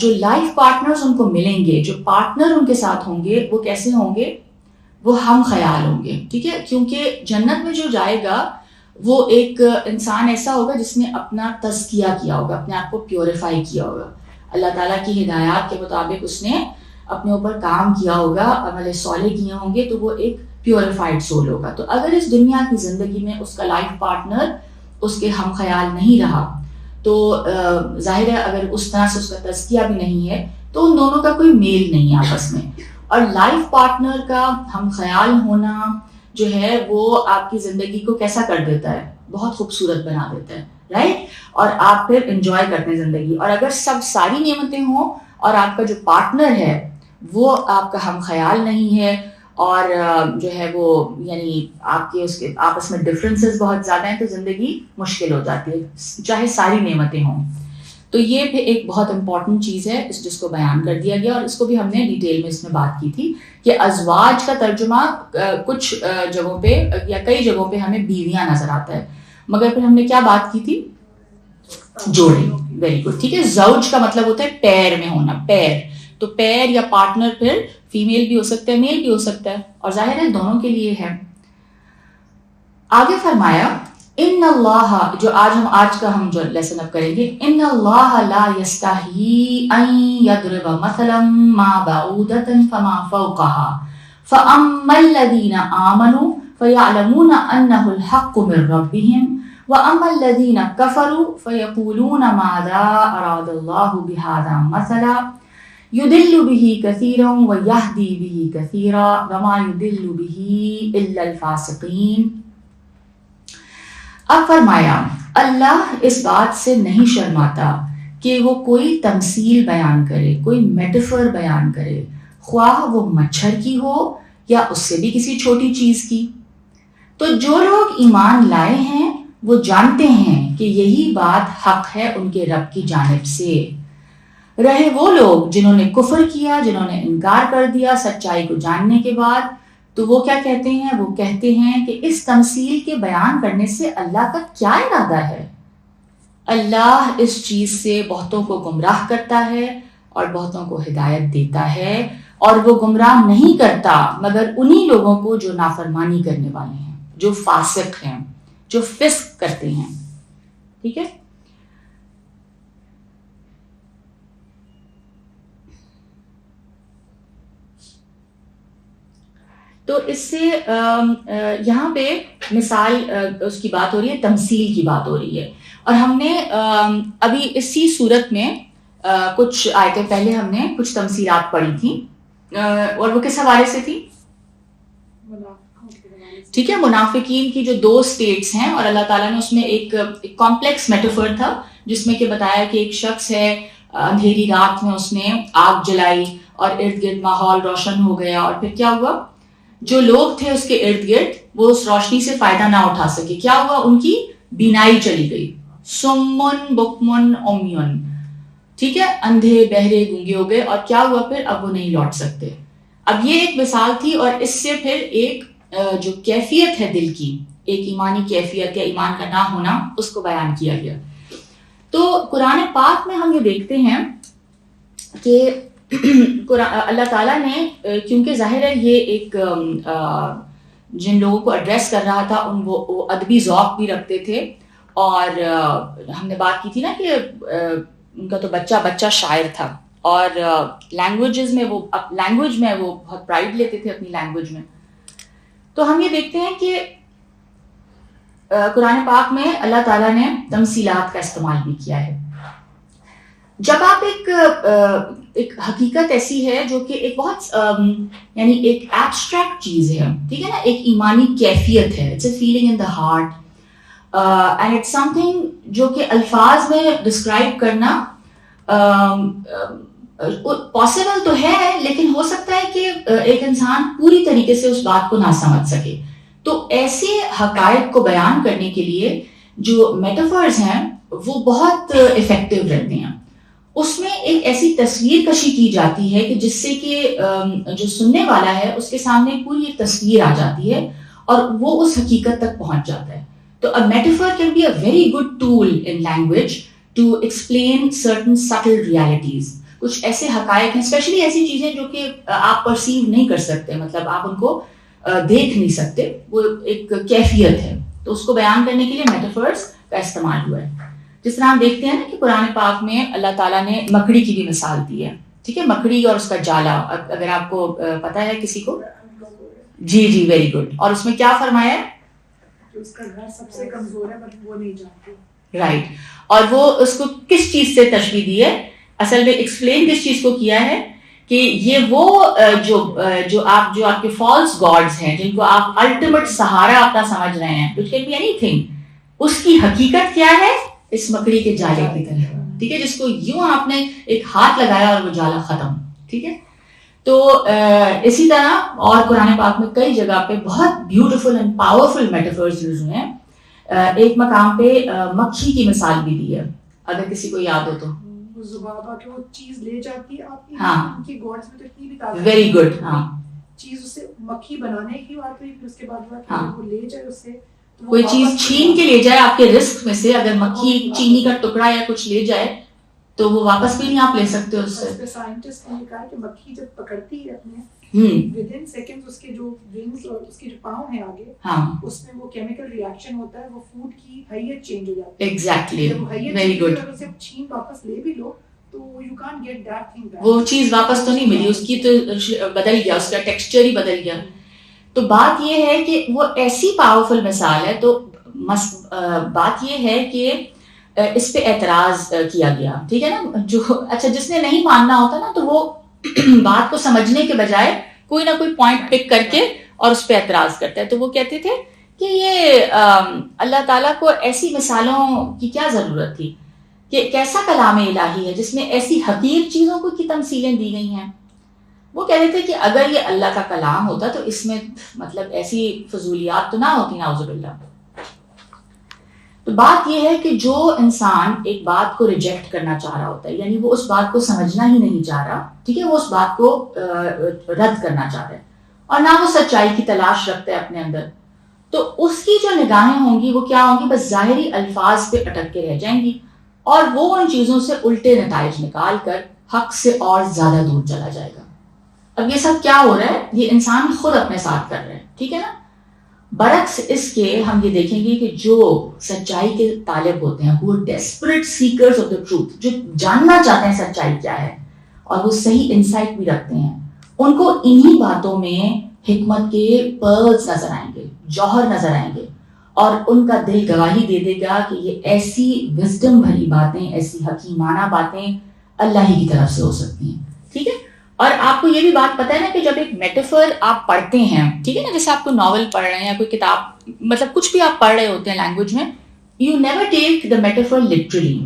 جو لائف پارٹنرز ان کو ملیں گے, جو پارٹنر ان کے ساتھ ہوں گے, وہ کیسے ہوں گے؟ وہ ہم خیال ہوں گے. ٹھیک ہے, کیونکہ جنت میں جو جائے گا وہ ایک انسان ایسا ہوگا جس نے اپنا تزکیہ کیا ہوگا, اپنے آپ کو پیوریفائی کیا ہوگا, اللہ تعالیٰ کی ہدایات کے مطابق اس نے اپنے اوپر کام کیا ہوگا, عمل صالح کیے ہوں گے, تو وہ ایک پیوریفائڈ سول ہوگا. تو اگر اس دنیا کی زندگی میں اس کا لائف پارٹنر اس کے ہم خیال نہیں رہا, تو ظاہر ہے اگر اس طرح سے اس کا تزکیہ بھی نہیں ہے تو ان دونوں کا کوئی میل نہیں ہے آپس میں. اور لائف پارٹنر کا ہم خیال ہونا جو ہے وہ آپ کی زندگی کو کیسا کر دیتا ہے, بہت خوبصورت بنا دیتا ہے, رائٹ. اور آپ پھر انجوائے کرتے ہیں زندگی. اور اگر ساری نعمتیں ہوں اور آپ کا جو پارٹنر ہے وہ آپ کا ہم خیال نہیں ہے, اور جو ہے وہ یعنی آپ کے اس کے آپس میں ڈفرینسز بہت زیادہ ہیں, تو زندگی مشکل ہو جاتی ہے, چاہے ساری نعمتیں ہوں. تو یہ بھی ایک بہت امپورٹنٹ چیز ہے جس کو بیان کر دیا گیا, اور اس کو بھی ہم نے ڈیٹیل میں اس میں بات کی تھی کہ ازواج کا ترجمہ کچھ جگہوں پہ یا کئی جگہوں پہ ہمیں بیویاں نظر آتا ہے, مگر پھر ہم نے کیا بات کی تھی؟ جوڑے. Very good. ٹھیک ہے, زوج کا مطلب ہوتا ہے پیر میں ہونا, پیر. تو پیر یا پارٹنر پھر فیمیل بھی ہو سکتا ہے, میل بھی ہو سکتا ہے, اور ظاہر ہے دونوں کے لیے ہے. آگے فرمایا ان اللہ, جو آج کا ہم جو لیسن اب کریں گے, ان اللہ لا یستحیی ان یضرب مثلا ما بعودۃ فما فوقها فاما الذین آمنوا فیعلمون انہ الحق من ربهم واما الذین کفروا فیقولون ماذا اراد اللہ بہذا مثلا یضل به کثیرا ویہدی به کثیرا وما یضل به الا الفاسقین. اب فرمایا اللہ اس بات سے نہیں شرماتا کہ وہ کوئی تمثیل بیان کرے, کوئی میٹافر بیان کرے, خواہ وہ مچھر کی ہو یا اس سے بھی کسی چھوٹی چیز کی. تو جو لوگ ایمان لائے ہیں وہ جانتے ہیں کہ یہی بات حق ہے ان کے رب کی جانب سے. رہے وہ لوگ جنہوں نے کفر کیا, جنہوں نے انکار کر دیا سچائی کو جاننے کے بعد, تو وہ کیا کہتے ہیں؟ وہ کہتے ہیں کہ اس تمثیل کے بیان کرنے سے اللہ کا کیا ارادہ ہے؟ اللہ اس چیز سے بہتوں کو گمراہ کرتا ہے اور بہتوں کو ہدایت دیتا ہے, اور وہ گمراہ نہیں کرتا مگر انہی لوگوں کو جو نافرمانی کرنے والے ہیں, جو فاسق ہیں, جو فسق کرتے ہیں. ٹھیک ہے, تو اس سے یہاں پہ مثال اس کی بات ہو رہی ہے، تمثیل کی بات ہو رہی ہے. اور ہم نے ابھی اسی صورت میں کچھ آیتیں پہلے ہم نے کچھ تمثیلات پڑھی تھیں، اور وہ کس حوالے سے تھی؟ ٹھیک ہے، منافقین کی جو 2 اسٹیٹس ہیں، اور اللہ تعالیٰ نے اس میں ایک کمپلیکس میٹافر تھا جس میں کہ بتایا کہ ایک شخص ہے، اندھیری رات میں اس نے آگ جلائی اور ارد گرد ماحول روشن ہو گیا، اور پھر کیا ہوا؟ جو لوگ تھے اس کے ارد گرد وہ اس روشنی سے فائدہ نہ اٹھا سکے. کیا ہوا؟ ان کی بینائی چلی گئی. سمن بکمن امیون، ٹھیک ہے، اندھے بہرے گونگے ہو گئے. اور کیا ہوا پھر؟ اب وہ نہیں لوٹ سکتے. اب یہ ایک مثال تھی، اور اس سے پھر ایک جو کیفیت ہے دل کی، ایک ایمانی کیفیت یا ایمان کا نہ ہونا، اس کو بیان کیا گیا. تو قرآن پاک میں ہم یہ دیکھتے ہیں کہ اللہ تعالیٰ نے، کیونکہ ظاہر ہے یہ ایک جن لوگوں کو ایڈریس کر رہا تھا وہ ادبی ذوق بھی رکھتے تھے، اور ہم نے بات کی تھی نا کہ ان کا تو بچہ شاعر تھا، اور لینگویج میں وہ بہت پرائڈ لیتے تھے اپنی لینگویج میں. تو ہم یہ دیکھتے ہیں کہ قرآن پاک میں اللہ تعالیٰ نے تمثیلات کا استعمال بھی کیا ہے. جب آپ ایک حقیقت ایسی ہے جو کہ ایک بہت یعنی ایک ایبسٹریکٹ چیز ہے، ٹھیک ہے نا، ایک ایمانی کیفیت ہے، it's a feeling in the heart, and it's something جو کہ الفاظ میں ڈسکرائب کرنا پاسبل تو ہے، لیکن ہو سکتا ہے کہ ایک انسان پوری طریقے سے اس بات کو نہ سمجھ سکے. تو ایسے حقائق کو بیان کرنے کے لیے جو میٹافرز ہیں وہ بہت افیکٹو رہتے ہیں. اس میں ایک ایسی تصویر کشی کی جاتی ہے کہ جس سے کہ جو سننے والا ہے اس کے سامنے پوری ایک تصویر آ جاتی ہے اور وہ اس حقیقت تک پہنچ جاتا ہے. تو a metaphor can be a very good tool in language to explain certain subtle realities. کچھ ایسے حقائق ہیں، اسپیشلی ایسی چیزیں جو کہ آپ پرسیو نہیں کر سکتے، مطلب آپ ان کو دیکھ نہیں سکتے، وہ ایک کیفیت ہے. تو اس کو بیان کرنے کے لیے میٹافرز کا استعمال ہوا ہے. جس طرح ہم دیکھتے ہیں نا کہ قرآن پاک میں اللہ تعالیٰ نے مکڑی کی بھی مثال دی ہے، ٹھیک ہے، مکڑی اور اس کا جالا. اگر آپ کو پتا ہے کسی کو، جی ویری گڈ. اور اس میں کیا فرمایا ہے؟ اس کا گھر سب سے کمزور ہے بٹ وہ نہیں جانتی. رائٹ. اور وہ اس کو کس چیز سے تشبیہ دی ہے؟ اصل میں ایکسپلین کس چیز کو کیا ہے کہ یہ وہ جو آپ کے فالس گاڈز ہیں، جن کو آپ الٹیمیٹ سہارا اپنا سمجھ رہے ہیں، which can be anything، اس کی حقیقت کیا ہے؟ اس مکڑی کے جالے کی طرح، ٹھیک ہے، جس کو یوں آپ نے ایک ہاتھ لگایا اور وہ جالا ختم، ٹھیک ہے. تو اسی طرح اور قرآن پاک میں کئی جگہ پہ بہت بیوٹیفل اینڈ پاورفل میٹافرز یوز ہوئے ہیں. ایک مقام پہ مکھی کی مثال بھی دی ہے، اگر کسی کو یاد ہو تو. ذبابہ کہ وہ چیز لے جاتی ہے آپ کی، ہاں، ان کی گاڈز میں تو اتنی بھی طاقت، ویری گڈ. ہاں، چیز اسے مکھی بنانے کی بات ہوئی، پھر اس کے بعد وہ لے جائے اس سے کوئی چیز چھین کے لے جائے آپ کے رزق میں سے. اگر مکھی چینی کا ٹکڑا یا کچھ لے جائے تو وہ واپس بھی نہیں آپ لے سکتے اس سے. سائنٹسٹ نے کہا کہ مکھی جب پکڑتی ہے اپنے ود ان سیکنڈز اس کے جو ونگز اور اس کے جو پاؤں ہیں آگے، اس میں وہ کیمیکل ری ایکشن ہوتا ہے، وہ فوڈ کی حیت چینج ہو جاتی ہے. Exactly, very good. اگر اسے چھین واپس لے بھی لو تو you can't get that thing back, وہ چیز واپس تو نہیں ملی، اس کی تو بدل گیا، اس کا ٹیکسچر ہی بدل گیا. تو بات یہ ہے کہ وہ ایسی پاورفل مثال ہے. تو بات یہ ہے کہ اس پہ اعتراض کیا گیا، ٹھیک ہے نا. جو اچھا جس نے نہیں ماننا ہوتا نا، تو وہ بات کو سمجھنے کے بجائے کوئی نہ کوئی پوائنٹ پک کر کے اور اس پہ اعتراض کرتا ہے. تو وہ کہتے تھے کہ یہ اللہ تعالیٰ کو ایسی مثالوں کی کیا ضرورت تھی، کہ کیسا کلام الہی ہے جس میں ایسی حقیر چیزوں کو کی تمثیلیں دی گئی ہیں. وہ کہتے تھے کہ اگر یہ اللہ کا کلام ہوتا تو اس میں مطلب ایسی فضولیات تو نہ ہوتی، نعوذ باللہ. تو بات یہ ہے کہ جو انسان ایک بات کو ریجیکٹ کرنا چاہ رہا ہوتا ہے، یعنی وہ اس بات کو سمجھنا ہی نہیں چاہ رہا، ٹھیک ہے، وہ اس بات کو رد کرنا چاہ رہا ہے اور نہ وہ سچائی کی تلاش رکھتا ہے اپنے اندر، تو اس کی جو نگاہیں ہوں گی وہ کیا ہوں گی؟ بس ظاہری الفاظ پہ اٹک کے رہ جائیں گی، اور وہ ان چیزوں سے الٹے نتائج نکال کر حق سے اور زیادہ دور چلا جائے گا. اب یہ سب کیا ہو رہا ہے؟ یہ انسان خود اپنے ساتھ کر رہے ہیں، ٹھیک ہے نا. برعکس اس کے ہم یہ دیکھیں گے کہ جو سچائی کے طالب ہوتے ہیں، وہ desperate seekers of the truth, جو جاننا چاہتے ہیں سچائی کیا ہے اور وہ صحیح انسائٹ بھی رکھتے ہیں، ان کو انہی باتوں میں حکمت کے پرلز نظر آئیں گے, جوہر نظر آئیں گے, اور ان کا دل گواہی دے دے گا کہ یہ ایسی وزڈم بھری باتیں, ایسی حکیمانہ باتیں اللہ ہی کی طرف سے ہو سکتی ہیں. ٹھیک ہے, اور آپ کو یہ بھی بات پتہ ہے نا کہ جب ایک میٹافر آپ پڑھتے ہیں, ٹھیک ہے نا, جیسے آپ کو ناول پڑھ رہے ہیں یا کوئی کتاب, مطلب کچھ بھی آپ پڑھ رہے ہوتے ہیں لینگویج میں, you never take the metaphor literally.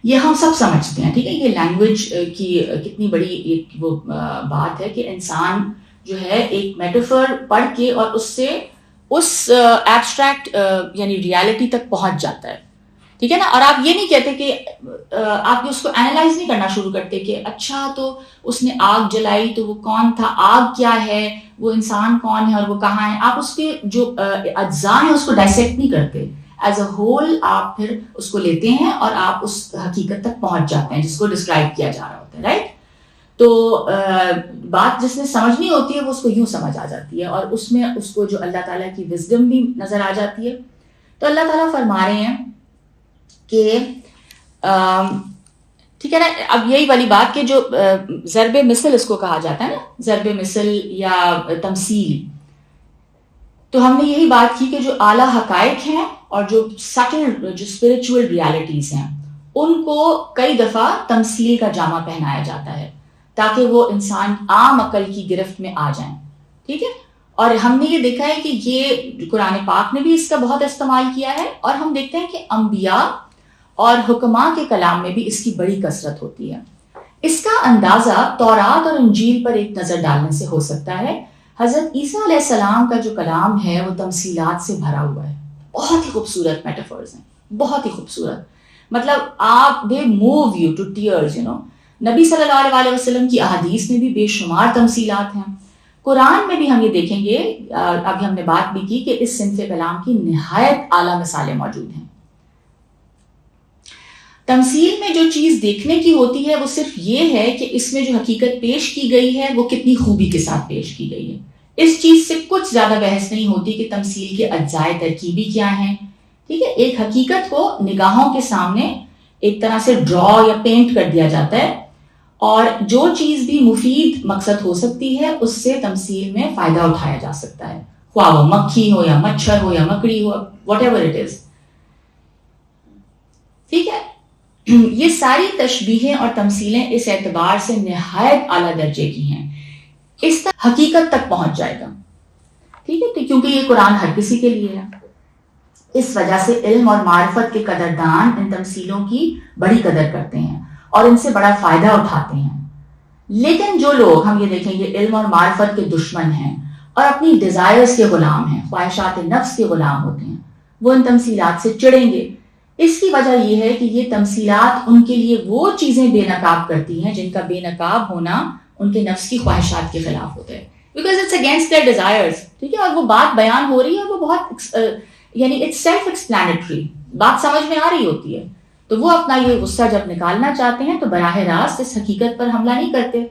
یہ ہم سب سمجھتے ہیں, ٹھیک ہے, یہ لینگویج کی کتنی بڑی ایک وہ بات ہے کہ انسان جو ہے ایک میٹافر پڑھ کے اور اس سے اس ایبسٹریکٹ یعنی ریالٹی تک پہنچ جاتا ہے. ٹھیک ہے نا, اور آپ یہ نہیں کہتے کہ آپ اس کو اینالائز نہیں کرنا شروع کرتے کہ اچھا تو اس نے آگ جلائی تو وہ کون تھا, آگ کیا ہے, وہ انسان کون ہے اور وہ کہاں ہے. آپ اس کے جو اجزاء ہیں اس کو ڈائسیکٹ نہیں کرتے, ایز اے ہول آپ پھر اس کو لیتے ہیں اور آپ اس حقیقت تک پہنچ جاتے ہیں جس کو ڈسکرائب کیا جا رہا ہوتا ہے. رائٹ, تو بات جس نے سمجھنی ہوتی ہے وہ اس کو یوں سمجھ آ جاتی ہے, اور اس میں اس کو جو اللہ تعالیٰ کی وزڈم بھی نظر آ جاتی ہے. تو اللہ تعالیٰ فرما رہے ہیں کہ ٹھیک ہے نا, اب یہی والی بات کہ جو ضرب مثل اس کو کہا جاتا ہے نا, ضرب مثل یا تمثیل, تو ہم نے یہی بات کی کہ جو اعلیٰ حقائق ہیں اور جو سٹل جو اسپرچول ریالٹیز ہیں ان کو کئی دفعہ تمثیل کا جامہ پہنایا جاتا ہے تاکہ وہ انسان عام عقل کی گرفت میں آ جائیں. ٹھیک ہے, اور ہم نے یہ دیکھا ہے کہ یہ قرآن پاک نے بھی اس کا بہت استعمال کیا ہے, اور ہم دیکھتے ہیں کہ انبیاء اور حکماء کے کلام میں بھی اس کی بڑی کثرت ہوتی ہے. اس کا اندازہ تورات اور انجیل پر ایک نظر ڈالنے سے ہو سکتا ہے. حضرت عیسیٰ علیہ السلام کا جو کلام ہے وہ تمثیلات سے بھرا ہوا ہے, بہت ہی خوبصورت میٹافرز ہیں, بہت ہی خوبصورت, مطلب آپ they move you to tears, you know. نبی صلی اللہ علیہ وسلم کی احادیث میں بھی بے شمار تمثیلات ہیں. قرآن میں بھی ہم یہ دیکھیں گے, ابھی ہم نے بات بھی کی کہ اس صنف کلام کی نہایت اعلیٰ مثالیں موجود ہیں. تمثیل میں جو چیز دیکھنے کی ہوتی ہے وہ صرف یہ ہے کہ اس میں جو حقیقت پیش کی گئی ہے وہ کتنی خوبی کے ساتھ پیش کی گئی ہے. اس چیز سے کچھ زیادہ بحث نہیں ہوتی کہ تمثیل کے اجزاء ترکیبی کیا ہیں. ٹھیک ہے, ایک حقیقت کو نگاہوں کے سامنے ایک طرح سے ڈرا یا پینٹ کر دیا جاتا ہے, اور جو چیز بھی مفید مقصد ہو سکتی ہے اس سے تمثیل میں فائدہ اٹھایا جا سکتا ہے, خواہ وہ مکھی ہو یا مچھر ہو یا مکڑی ہو, واٹ ایور اٹ از. ٹھیک ہے, یہ ساری تشبیہیں اور تمثیلیں اس اعتبار سے نہایت اعلیٰ درجے کی ہیں, اس طرح حقیقت تک پہنچ جائے گا. ٹھیک ہے, کیونکہ یہ قرآن ہر کسی کے لیے ہے. اس وجہ سے علم اور معرفت کے قدردان ان تمثیلوں کی بڑی قدر کرتے ہیں اور ان سے بڑا فائدہ اٹھاتے ہیں. لیکن جو لوگ, ہم یہ دیکھیں گے, علم اور معرفت کے دشمن ہیں اور اپنی ڈیزائرز کے غلام ہیں, خواہشات نفس کے غلام ہوتے ہیں, وہ ان تمثیلات سے چڑیں گے. اس کی وجہ یہ ہے کہ یہ تمثیلات ان کے لیے وہ چیزیں بے نقاب کرتی ہیں جن کا بے نقاب ہونا ان کے نفس کی خواہشات کے خلاف ہوتا ہے, because it's against their desires. ٹھیک ہے, اور وہ بات بیان ہو رہی ہے اور وہ بہت یعنی اٹس سیلف ایکسپلینٹری, بات سمجھ میں آ رہی ہوتی ہے. تو وہ اپنا یہ غصہ جب نکالنا چاہتے ہیں تو براہ راست اس حقیقت پر حملہ نہیں کرتے.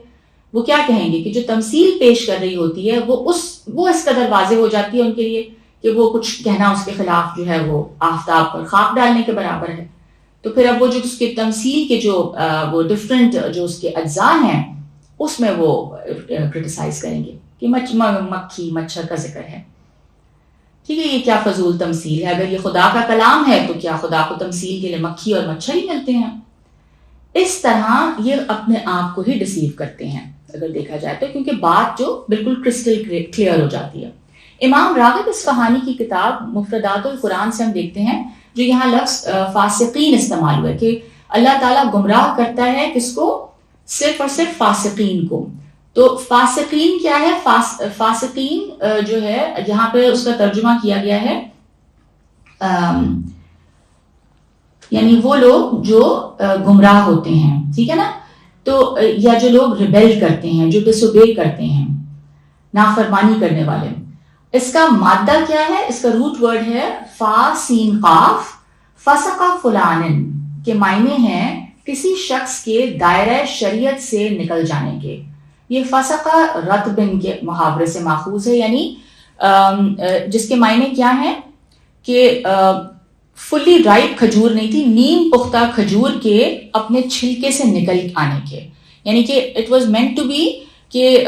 وہ کیا کہیں گے کہ جو تمثیل پیش کر رہی ہوتی ہے وہ اس قدر واضح ہو جاتی ہے ان کے لیے کہ وہ کچھ کہنا اس کے خلاف جو ہے وہ آفتاب پر خاک ڈالنے کے برابر ہے. تو پھر اب وہ جو اس کے تمثیل کے جو وہ ڈفرینٹ جو اس کے اجزاء ہیں اس میں وہ کرٹیسائز کریں گے کہ مکھی مچھر کا ذکر ہے. ٹھیک ہے, یہ کیا فضول تمثیل ہے, اگر یہ خدا کا کلام ہے تو کیا خدا کو تمثیل کے لیے مکھی اور مچھر ہی ملتے ہیں. اس طرح یہ اپنے آپ کو ہی ڈسیو کرتے ہیں اگر دیکھا جائے تو, کیونکہ بات جو بالکل کرسٹل کلیئر ہو جاتی ہے. امام راغب اصفہانی کی کتاب مفردات القرآن سے ہم دیکھتے ہیں جو یہاں لفظ فاسقین استعمال ہوا ہے کہ اللہ تعالیٰ گمراہ کرتا ہے کس کو, صرف اور صرف فاسقین کو. تو فاسقین کیا ہے, فاسقین جو ہے یہاں پہ اس کا ترجمہ کیا گیا ہے یعنی وہ لوگ جو گمراہ ہوتے ہیں. ٹھیک ہے نا, تو یا جو لوگ ریبیل کرتے ہیں, جو ڈس اوبے کرتے ہیں, نافرمانی کرنے والے. اس کا مادہ کیا ہے, اس کا روٹ ورڈ ہے فا سین قاف, فسقہ فلانن کے معنی ہیں کسی شخص کے دائرہ شریعت سے نکل جانے کے. یہ فسقہ رطبن کے محاورے سے ماخوذ ہے, یعنی جس کے معنی کیا ہیں کہ فلی رائپ کھجور نہیں تھی, نیم پختہ کھجور کے اپنے چھلکے سے نکل آنے کے, یعنی کہ it was meant to be کہ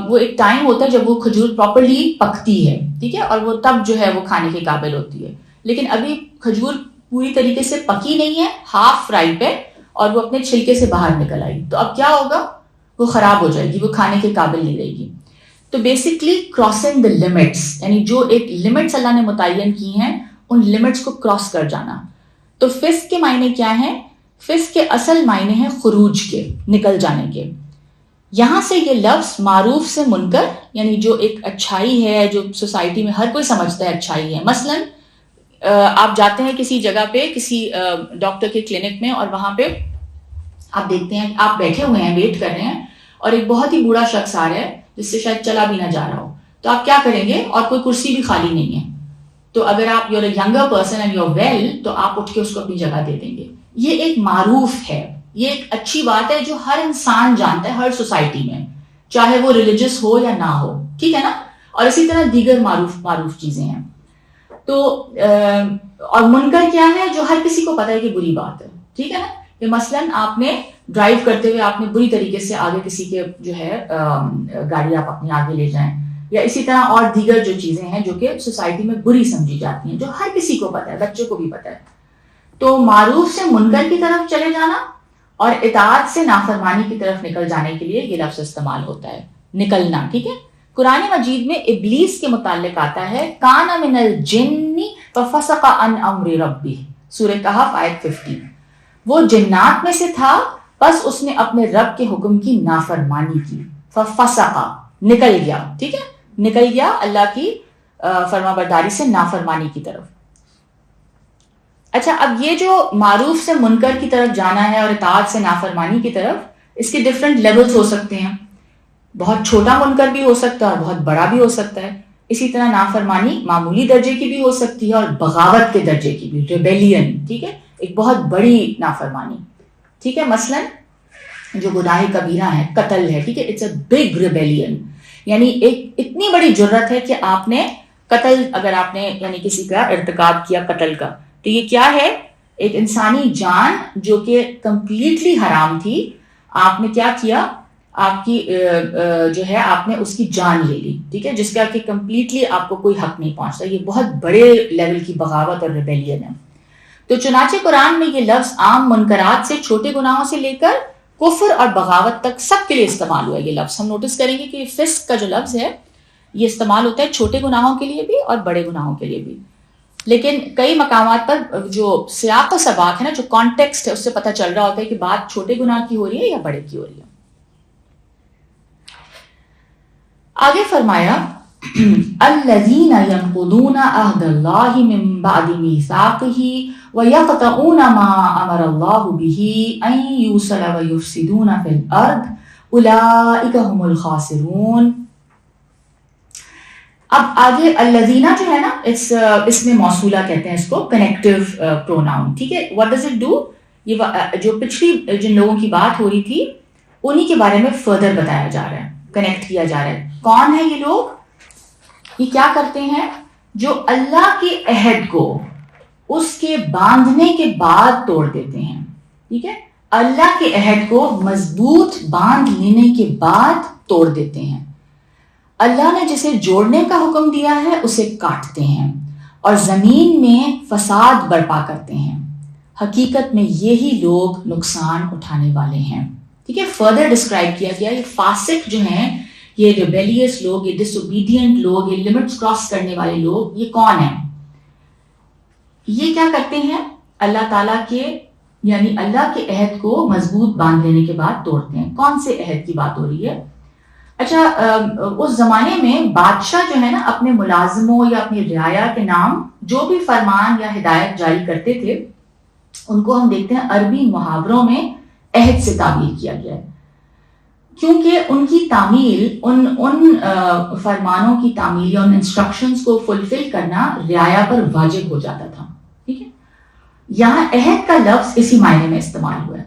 وہ ایک ٹائم ہوتا ہے جب وہ کھجور پراپرلی پکتی ہے، ٹھیک ہے، اور وہ تب جو ہے وہ کھانے کے قابل ہوتی ہے. لیکن ابھی کھجور پوری طریقے سے پکی نہیں ہے، ہاف فرائی پہ، اور وہ اپنے چھلکے سے باہر نکل آئی، تو اب کیا ہوگا، وہ خراب ہو جائے گی، وہ کھانے کے قابل نہیں رہے گی. تو بیسکلی کراسنگ دا لمٹس، یعنی جو ایک لمٹس اللہ نے متعین کی ہیں ان لمٹس کو کراس کر جانا. تو فسق کے معنی کیا ہیں؟ فسق کے اصل معنی ہیں خروج کے، نکل جانے کے. یہاں سے یہ لفظ معروف سے منکر، یعنی جو ایک اچھائی ہے جو سوسائٹی میں ہر کوئی سمجھتا ہے اچھائی ہے. مثلاً آپ جاتے ہیں کسی جگہ پہ، کسی ڈاکٹر کے کلینک میں، اور وہاں پہ آپ دیکھتے ہیں آپ بیٹھے ہوئے ہیں، ویٹ کر رہے ہیں، اور ایک بہت ہی بوڑھا شخص آ رہا ہے جس سے شاید چلا بھی نہ جا رہا ہو. تو آپ کیا کریں گے؟ اور کوئی کرسی بھی خالی نہیں ہے، تو اگر آپ you're a younger person and you're well, تو آپ اٹھ کے اس کو اپنی جگہ دے دیں گے. یہ ایک معروف ہے، یہ ایک اچھی بات ہے جو ہر انسان جانتا ہے ہر سوسائٹی میں، چاہے وہ ریلیجس ہو یا نہ ہو، ٹھیک ہے نا. اور اسی طرح دیگر معروف چیزیں ہیں. تو اور منکر کیا ہے؟ جو ہر کسی کو پتہ ہے کہ بری بات ہے، ٹھیک ہے نا. کہ مثلاً آپ نے ڈرائیو کرتے ہوئے آپ نے بری طریقے سے آگے کسی کے جو ہے گاڑی آپ اپنی آگے لے جائیں، یا اسی طرح اور دیگر جو چیزیں ہیں جو کہ سوسائٹی میں بری سمجھی جاتی ہیں، جو ہر کسی کو پتہ ہے، بچوں کو بھی پتہ ہے. تو معروف سے منکر کی طرف چلے جانا اور اطاعت سے نافرمانی کی طرف نکل جانے کے لیے یہ لفظ استعمال ہوتا ہے، نکلنا، ٹھیک ہے. قرآن مجید میں ابلیس کے متعلق آتا ہے کان من الجن ففسق عن امر ربہ، سورہ کہف آیت 50. وہ جنات میں سے تھا، بس اس نے اپنے رب کے حکم کی نافرمانی کی. ففسق، نکل گیا، ٹھیک ہے، نکل گیا اللہ کی فرما برداری سے نافرمانی کی طرف. اچھا، اب یہ جو معروف سے منکر کی طرف جانا ہے اور اطاعت سے نافرمانی کی طرف، اس کے ڈفرینٹ لیولز ہو سکتے ہیں. بہت چھوٹا منکر بھی ہو سکتا ہے اور بہت بڑا بھی ہو سکتا ہے. اسی طرح نافرمانی معمولی درجے کی بھی ہو سکتی ہے اور بغاوت کے درجے کی بھی، ریبیلین، ٹھیک ہے، ایک بہت بڑی نافرمانی، ٹھیک ہے. مثلاً جو گناہ کبیرہ ہے، قتل ہے، ٹھیک ہے، اٹس اے بگ ریبیلین، یعنی ایک اتنی بڑی جرت ہے کہ آپ نے قتل، اگر آپ نے یعنی کسی کا ارتکاب کیا قتل کا، تو یہ کیا ہے؟ ایک انسانی جان جو کہ کمپلیٹلی حرام تھی، آپ نے کیا کیا؟ آپ کی جو ہے آپ نے اس کی جان لے لی، ٹھیک ہے، جس کا کہ کمپلیٹلی آپ کو کوئی حق نہیں پہنچتا. یہ بہت بڑے لیول کی بغاوت اور ریبیلین ہے. تو چنانچہ قرآن میں یہ لفظ عام منکرات سے، چھوٹے گناہوں سے لے کر کفر اور بغاوت تک سب کے لیے استعمال ہوا ہے. یہ لفظ ہم نوٹس کریں گے کہ فسق کا جو لفظ ہے یہ استعمال ہوتا ہے چھوٹے گناہوں کے لیے بھی اور بڑے گناہوں کے لیے بھی. لیکن کئی مقامات پر جو سیاق و سباق ہے نا، جو کانٹیکسٹ ہے، اس سے پتہ چل رہا ہوتا ہے کہ بات چھوٹے گناہ کی ہو رہی ہے یا بڑے کی ہو رہی ہے. آگے فرمایا الذین ینقضون عہد اللہ من بعد میثاقہ ویقطعون ما امر اللہ بہ ان یوصل ویفسدون فی الارض اولئک هم الخاسرون. اب آگے الذین جو ہے نا، اس میں موصولہ کہتے ہیں اس کو، کنیکٹیو پروناؤن، ٹھیک ہے. What does it do? یہ جو پچھلی جن لوگوں کی بات ہو رہی تھی انہی کے بارے میں فردر بتایا جا رہا ہے، کنیکٹ کیا جا رہا ہے. کون ہے یہ لوگ؟ یہ کیا کرتے ہیں؟ جو اللہ کے عہد کو اس کے باندھنے کے بعد توڑ دیتے ہیں، ٹھیک ہے. اللہ کے عہد کو مضبوط باندھ لینے کے بعد توڑ دیتے ہیں. اللہ نے جسے جوڑنے کا حکم دیا ہے اسے کاٹتے ہیں اور زمین میں فساد برپا کرتے ہیں. حقیقت میں یہی لوگ نقصان اٹھانے والے ہیں، ٹھیک ہے. فردر ڈسکرائب کیا گیا یہ فاسق جو ہیں، یہ ریبیلیس لوگ، یہ ڈس اوبیڈینٹ لوگ، یہ لمٹس کراس کرنے والے لوگ، یہ کون ہیں؟ یہ کیا کرتے ہیں؟ اللہ تعالیٰ کے یعنی اللہ کے عہد کو مضبوط باندھ لینے کے بعد توڑتے ہیں. کون سے عہد کی بات ہو رہی ہے؟ اچھا، اس زمانے میں بادشاہ جو ہے نا اپنے ملازموں یا اپنی رعایا کے نام جو بھی فرمان یا ہدایت جاری کرتے تھے ان کو ہم دیکھتے ہیں عربی محاوروں میں عہد سے تعبیر کیا گیا ہے، کیونکہ ان کی تعمیل، ان فرمانوں کی تعمیل یا ان انسٹرکشنز کو فلفل کرنا رعایا پر واجب ہو جاتا تھا، ٹھیک ہے. یہاں عہد کا لفظ اسی معنی میں استعمال ہوا ہے.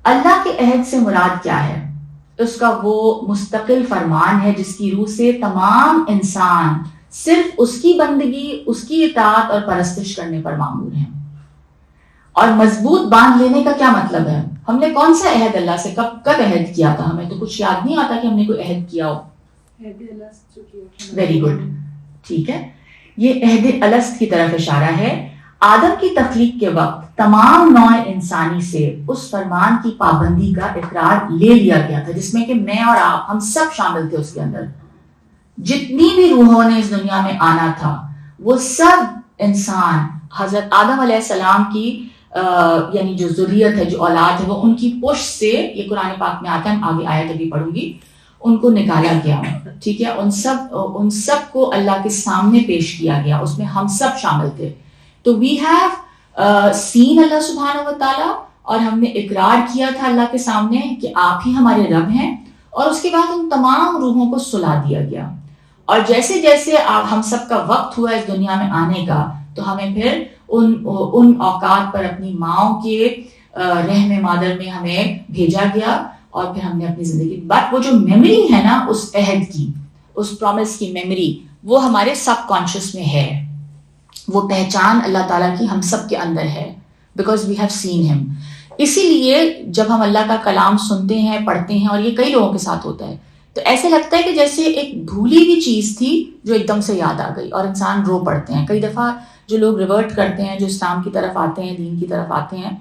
اللہ کے عہد سے مراد کیا ہے؟ اس کا وہ مستقل فرمان ہے جس کی روح سے تمام انسان صرف اس کی بندگی، اس کی اطاعت اور پرستش کرنے پر مامور ہیں. اور مضبوط باندھ لینے کا کیا مطلب ہے؟ ہم نے کون سا عہد اللہ سے کب عہد کیا تھا؟ ہمیں تو کچھ یاد نہیں آتا کہ ہم نے کوئی عہد کیا ہو. ویری گڈ, ٹھیک ہے. یہ عہد الست کی طرف اشارہ ہے. آدم کی تخلیق کے وقت تمام نوع انسانی سے اس فرمان کی پابندی کا اقرار لے لیا گیا تھا جس میں کہ میں اور آپ ہم سب شامل تھے. اس کے اندر جتنی بھی روحوں نے اس دنیا میں آنا تھا وہ سب انسان حضرت آدم علیہ السلام کی یعنی جو ذریت ہے, جو اولاد ہے, وہ ان کی پشت سے, یہ قرآن پاک میں آتا ہے, آگے آیت ابھی پڑھوں گی, ان کو نکالا گیا. ٹھیک ہے, ان سب کو اللہ کے سامنے پیش کیا گیا, اس میں ہم سب شامل تھے. تو وی ہیو سین اللہ سبحانہ و تعالیٰ, اور ہم نے اقرار کیا تھا اللہ کے سامنے کہ آپ ہی ہمارے رب ہیں. اور اس کے بعد ان تمام روحوں کو سلا دیا گیا. اور جیسے جیسے ہم سب کا وقت ہوا اس دنیا میں آنے کا, تو ہمیں پھر ان اوقات پر اپنی ماؤں کے رحم مادر میں ہمیں بھیجا گیا, اور پھر ہم نے اپنی زندگی, بٹ وہ جو میموری ہے نا اس عہد کی, اس پرومس کی میموری, وہ ہمارے سب کانشیس میں ہے. وہ پہچان اللہ تعالیٰ کی ہم سب کے اندر ہے, بیکاز وی ہیو سین ہم. اسی لیے جب ہم اللہ کا کلام سنتے ہیں, پڑھتے ہیں, اور یہ کئی لوگوں کے ساتھ ہوتا ہے, تو ایسے لگتا ہے کہ جیسے ایک بھولی ہوئی چیز تھی جو ایک دم سے یاد آ گئی, اور انسان رو پڑتے ہیں. کئی دفعہ جو لوگ ریورٹ کرتے ہیں, جو اسلام کی طرف آتے ہیں, دین کی طرف آتے ہیں,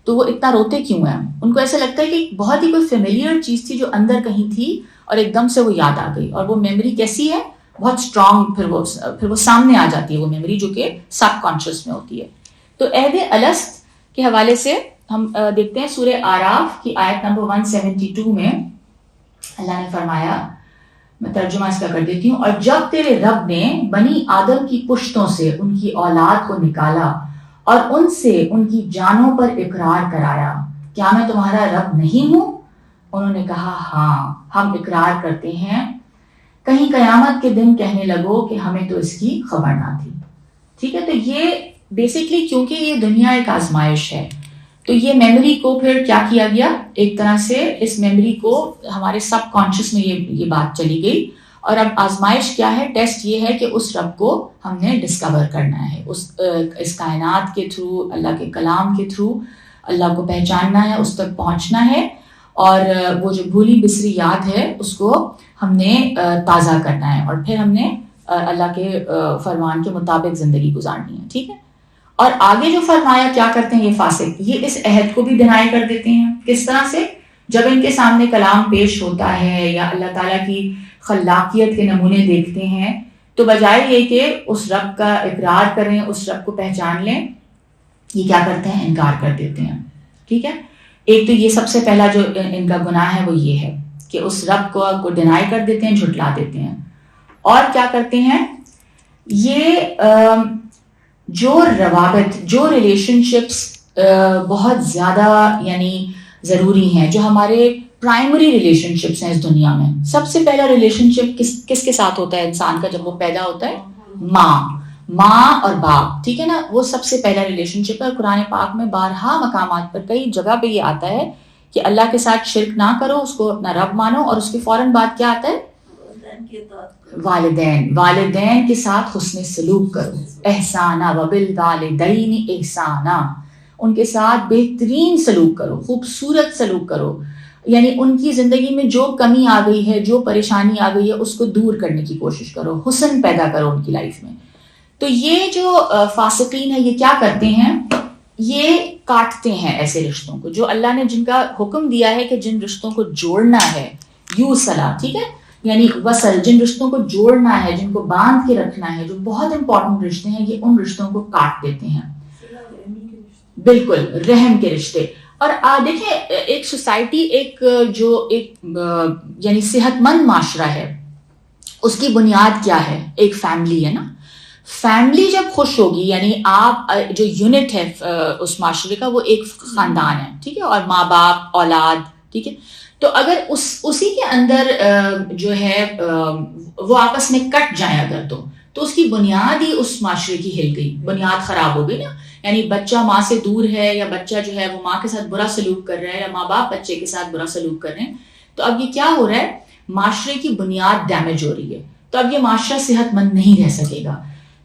تو وہ اتنا روتے کیوں ہیں؟ ان کو ایسا لگتا ہے کہ بہت ہی کوئی فیملیئر چیز تھی جو اندر کہیں تھی, اور ایک دم سے وہ یاد آ گئی. اور وہ میموری کیسی ہے؟ بہت اسٹرانگ, پھر وہ سامنے آ جاتی ہے وہ میموری, جو کہ سب کانشیس میں ہوتی ہے. تو عہد الست کے حوالے سے ہم دیکھتے ہیں سورہ آراف کی آیت نمبر 172 میں اللہ نے فرمایا, میں ترجمہ اس کا کر دیتی ہوں, اور جب تیرے رب نے بنی آدم کی پشتوں سے ان کی اولاد کو نکالا اور ان سے ان کی جانوں پر اقرار کرایا, کیا میں تمہارا رب نہیں ہوں؟ انہوں نے کہا ہاں ہم اقرار کرتے ہیں. کہیں قیامت کے دن کہنے لگو کہ ہمیں تو اس کی خبر نہ تھی. ٹھیک ہے, تو یہ بیسکلی کیونکہ یہ دنیا ایک آزمائش ہے, تو یہ میموری کو پھر کیا کیا گیا, ایک طرح سے اس میموری کو ہمارے سب کانشیس میں یہ بات چلی گئی. اور اب آزمائش کیا ہے, ٹیسٹ یہ ہے کہ اس رب کو ہم نے ڈسکور کرنا ہے, اس کائنات کے تھرو, اللہ کے کلام کے تھرو اللہ کو پہچاننا ہے, اس تک پہنچنا ہے, اور وہ جو بھولی بسری یاد ہے اس کو ہم نے تازہ کرنا ہے, اور پھر ہم نے اللہ کے فرمان کے مطابق زندگی گزارنی ہے. ٹھیک ہے, اور آگے جو فرمایا کیا کرتے ہیں یہ فاسق, یہ اس عہد کو بھی ڈینائی کر دیتے ہیں. کس طرح سے؟ جب ان کے سامنے کلام پیش ہوتا ہے یا اللہ تعالیٰ کی خلاقیت کے نمونے دیکھتے ہیں, تو بجائے یہ کہ اس رب کا اقرار کریں, اس رب کو پہچان لیں, یہ کیا کرتے ہیں, انکار کر دیتے ہیں. ٹھیک ہے, ایک تو یہ سب سے پہلا جو ان کا گناہ ہے وہ یہ ہے کہ اس رب کو ڈینائی کر دیتے ہیں, جھٹلا دیتے ہیں. اور کیا کرتے ہیں, یہ جو روابط, جو ریلیشن شپس بہت زیادہ یعنی ضروری ہیں, جو ہمارے پرائمری ریلیشن شپس ہیں اس دنیا میں. سب سے پہلا ریلیشن شپ کس کے ساتھ ہوتا ہے انسان کا جب وہ پیدا ہوتا ہے؟ ماں اور باپ. ٹھیک ہے نا, وہ سب سے پہلا ریلیشن شپ ہے. قرآن پاک میں بارہا مقامات پر کئی جگہ پہ یہ آتا ہے کہ اللہ کے ساتھ شرک نہ کرو, اس کو اپنا رب مانو, اور اس کے فوراً بعد کیا آتا ہے؟ والدین کے ساتھ حسن سلوک کرو, احسانہ وبالوالدین احسانہ, ان کے ساتھ بہترین سلوک کرو, خوبصورت سلوک کرو. یعنی ان کی زندگی میں جو کمی آ گئی ہے, جو پریشانی آ گئی ہے, اس کو دور کرنے کی کوشش کرو, حسن پیدا کرو ان کی لائف میں. تو یہ جو فاسقین ہیں یہ کیا کرتے ہیں, یہ کاٹتے ہیں ایسے رشتوں کو جو اللہ نے, جن کا حکم دیا ہے کہ جن رشتوں کو جوڑنا ہے, یوصلہ. ٹھیک ہے, یعنی وصل, جن رشتوں کو جوڑنا ہے, جن کو باندھ کے رکھنا ہے, جو بہت امپورٹنٹ رشتے ہیں, یہ ان رشتوں کو کاٹ دیتے ہیں. بالکل, رحم کے رشتے. اور دیکھیں ایک سوسائٹی, ایک یعنی صحت مند معاشرہ ہے, اس کی بنیاد کیا ہے؟ ایک فیملی ہے نا. فیملی جب خوش ہوگی, یعنی آپ جو یونٹ ہے اس معاشرے کا, وہ ایک خاندان ہے. ٹھیک ہے, اور ماں باپ, اولاد. ٹھیک ہے, تو اگر اسی کے اندر جو ہے وہ آپس میں کٹ جائیں اگر, تو اس کی بنیاد ہی اس معاشرے کی ہل گئی, بنیاد خراب ہو گئی نا. یعنی بچہ ماں سے دور ہے, یا بچہ جو ہے وہ ماں کے ساتھ برا سلوک کر رہا ہے, یا ماں باپ بچے کے ساتھ برا سلوک کر رہے ہیں, تو اب یہ کیا ہو رہا ہے, معاشرے کی بنیاد ڈیمیج ہو رہی ہے. تو اب یہ معاشرہ صحت مند نہیں رہ سکے گا.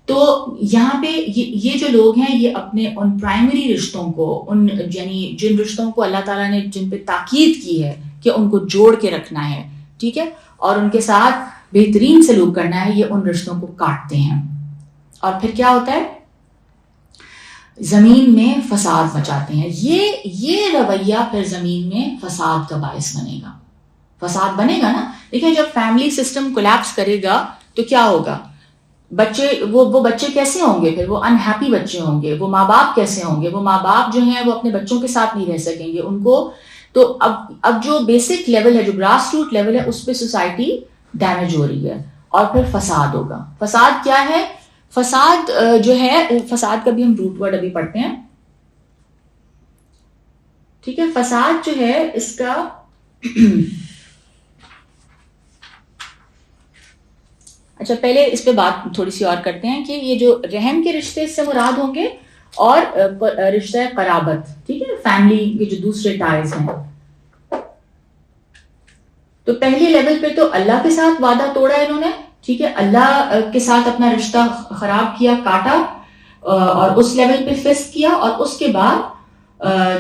تو یہاں پہ یہ جو لوگ ہیں یہ اپنے ان پرائمری رشتوں کو، ان یعنی جن رشتوں کو اللہ تعالیٰ نے جن پہ تاکید کی ہے کہ ان کو جوڑ کے رکھنا ہے، ٹھیک ہے، اور ان کے ساتھ بہترین سلوک کرنا ہے، یہ ان رشتوں کو کاٹتے ہیں. اور پھر کیا ہوتا ہے؟ زمین میں فساد مچاتے ہیں. یہ رویہ پھر زمین میں فساد کا باعث بنے گا. فساد بنے گا نا. دیکھیں جب فیملی سسٹم کولیپس کرے گا تو کیا ہوگا؟ بچے وہ بچے کیسے ہوں گے؟ پھر وہ انہیپی بچے ہوں گے. وہ ماں باپ کیسے ہوں گے؟ وہ ماں باپ جو ہیں وہ اپنے بچوں کے ساتھ نہیں رہ سکیں گے. ان کو تو اب جو بیسک لیول ہے، جو گراس روٹ لیول ہے، اس پہ سوسائٹی ڈیمیج ہو رہی ہے اور پھر فساد ہوگا. فساد کیا ہے؟ فساد جو ہے، فساد کا بھی ہم روٹ ورڈ ابھی پڑھتے ہیں، ٹھیک ہے. فساد جو ہے اس کا اچھا پہلے اس پہ بات تھوڑی سی اور کرتے ہیں کہ یہ جو رحم کے رشتے اس سے مراد ہوں گے اور رشتہ قرابت، ٹھیک ہے، فیملی کے جو دوسرے ٹائز ہیں. تو پہلے لیول پہ تو اللہ کے ساتھ وعدہ توڑا انہوں نے، ٹھیک ہے، اللہ کے ساتھ اپنا رشتہ خراب کیا، کاٹا، اور اس لیول پہ فسق کیا. اور اس کے بعد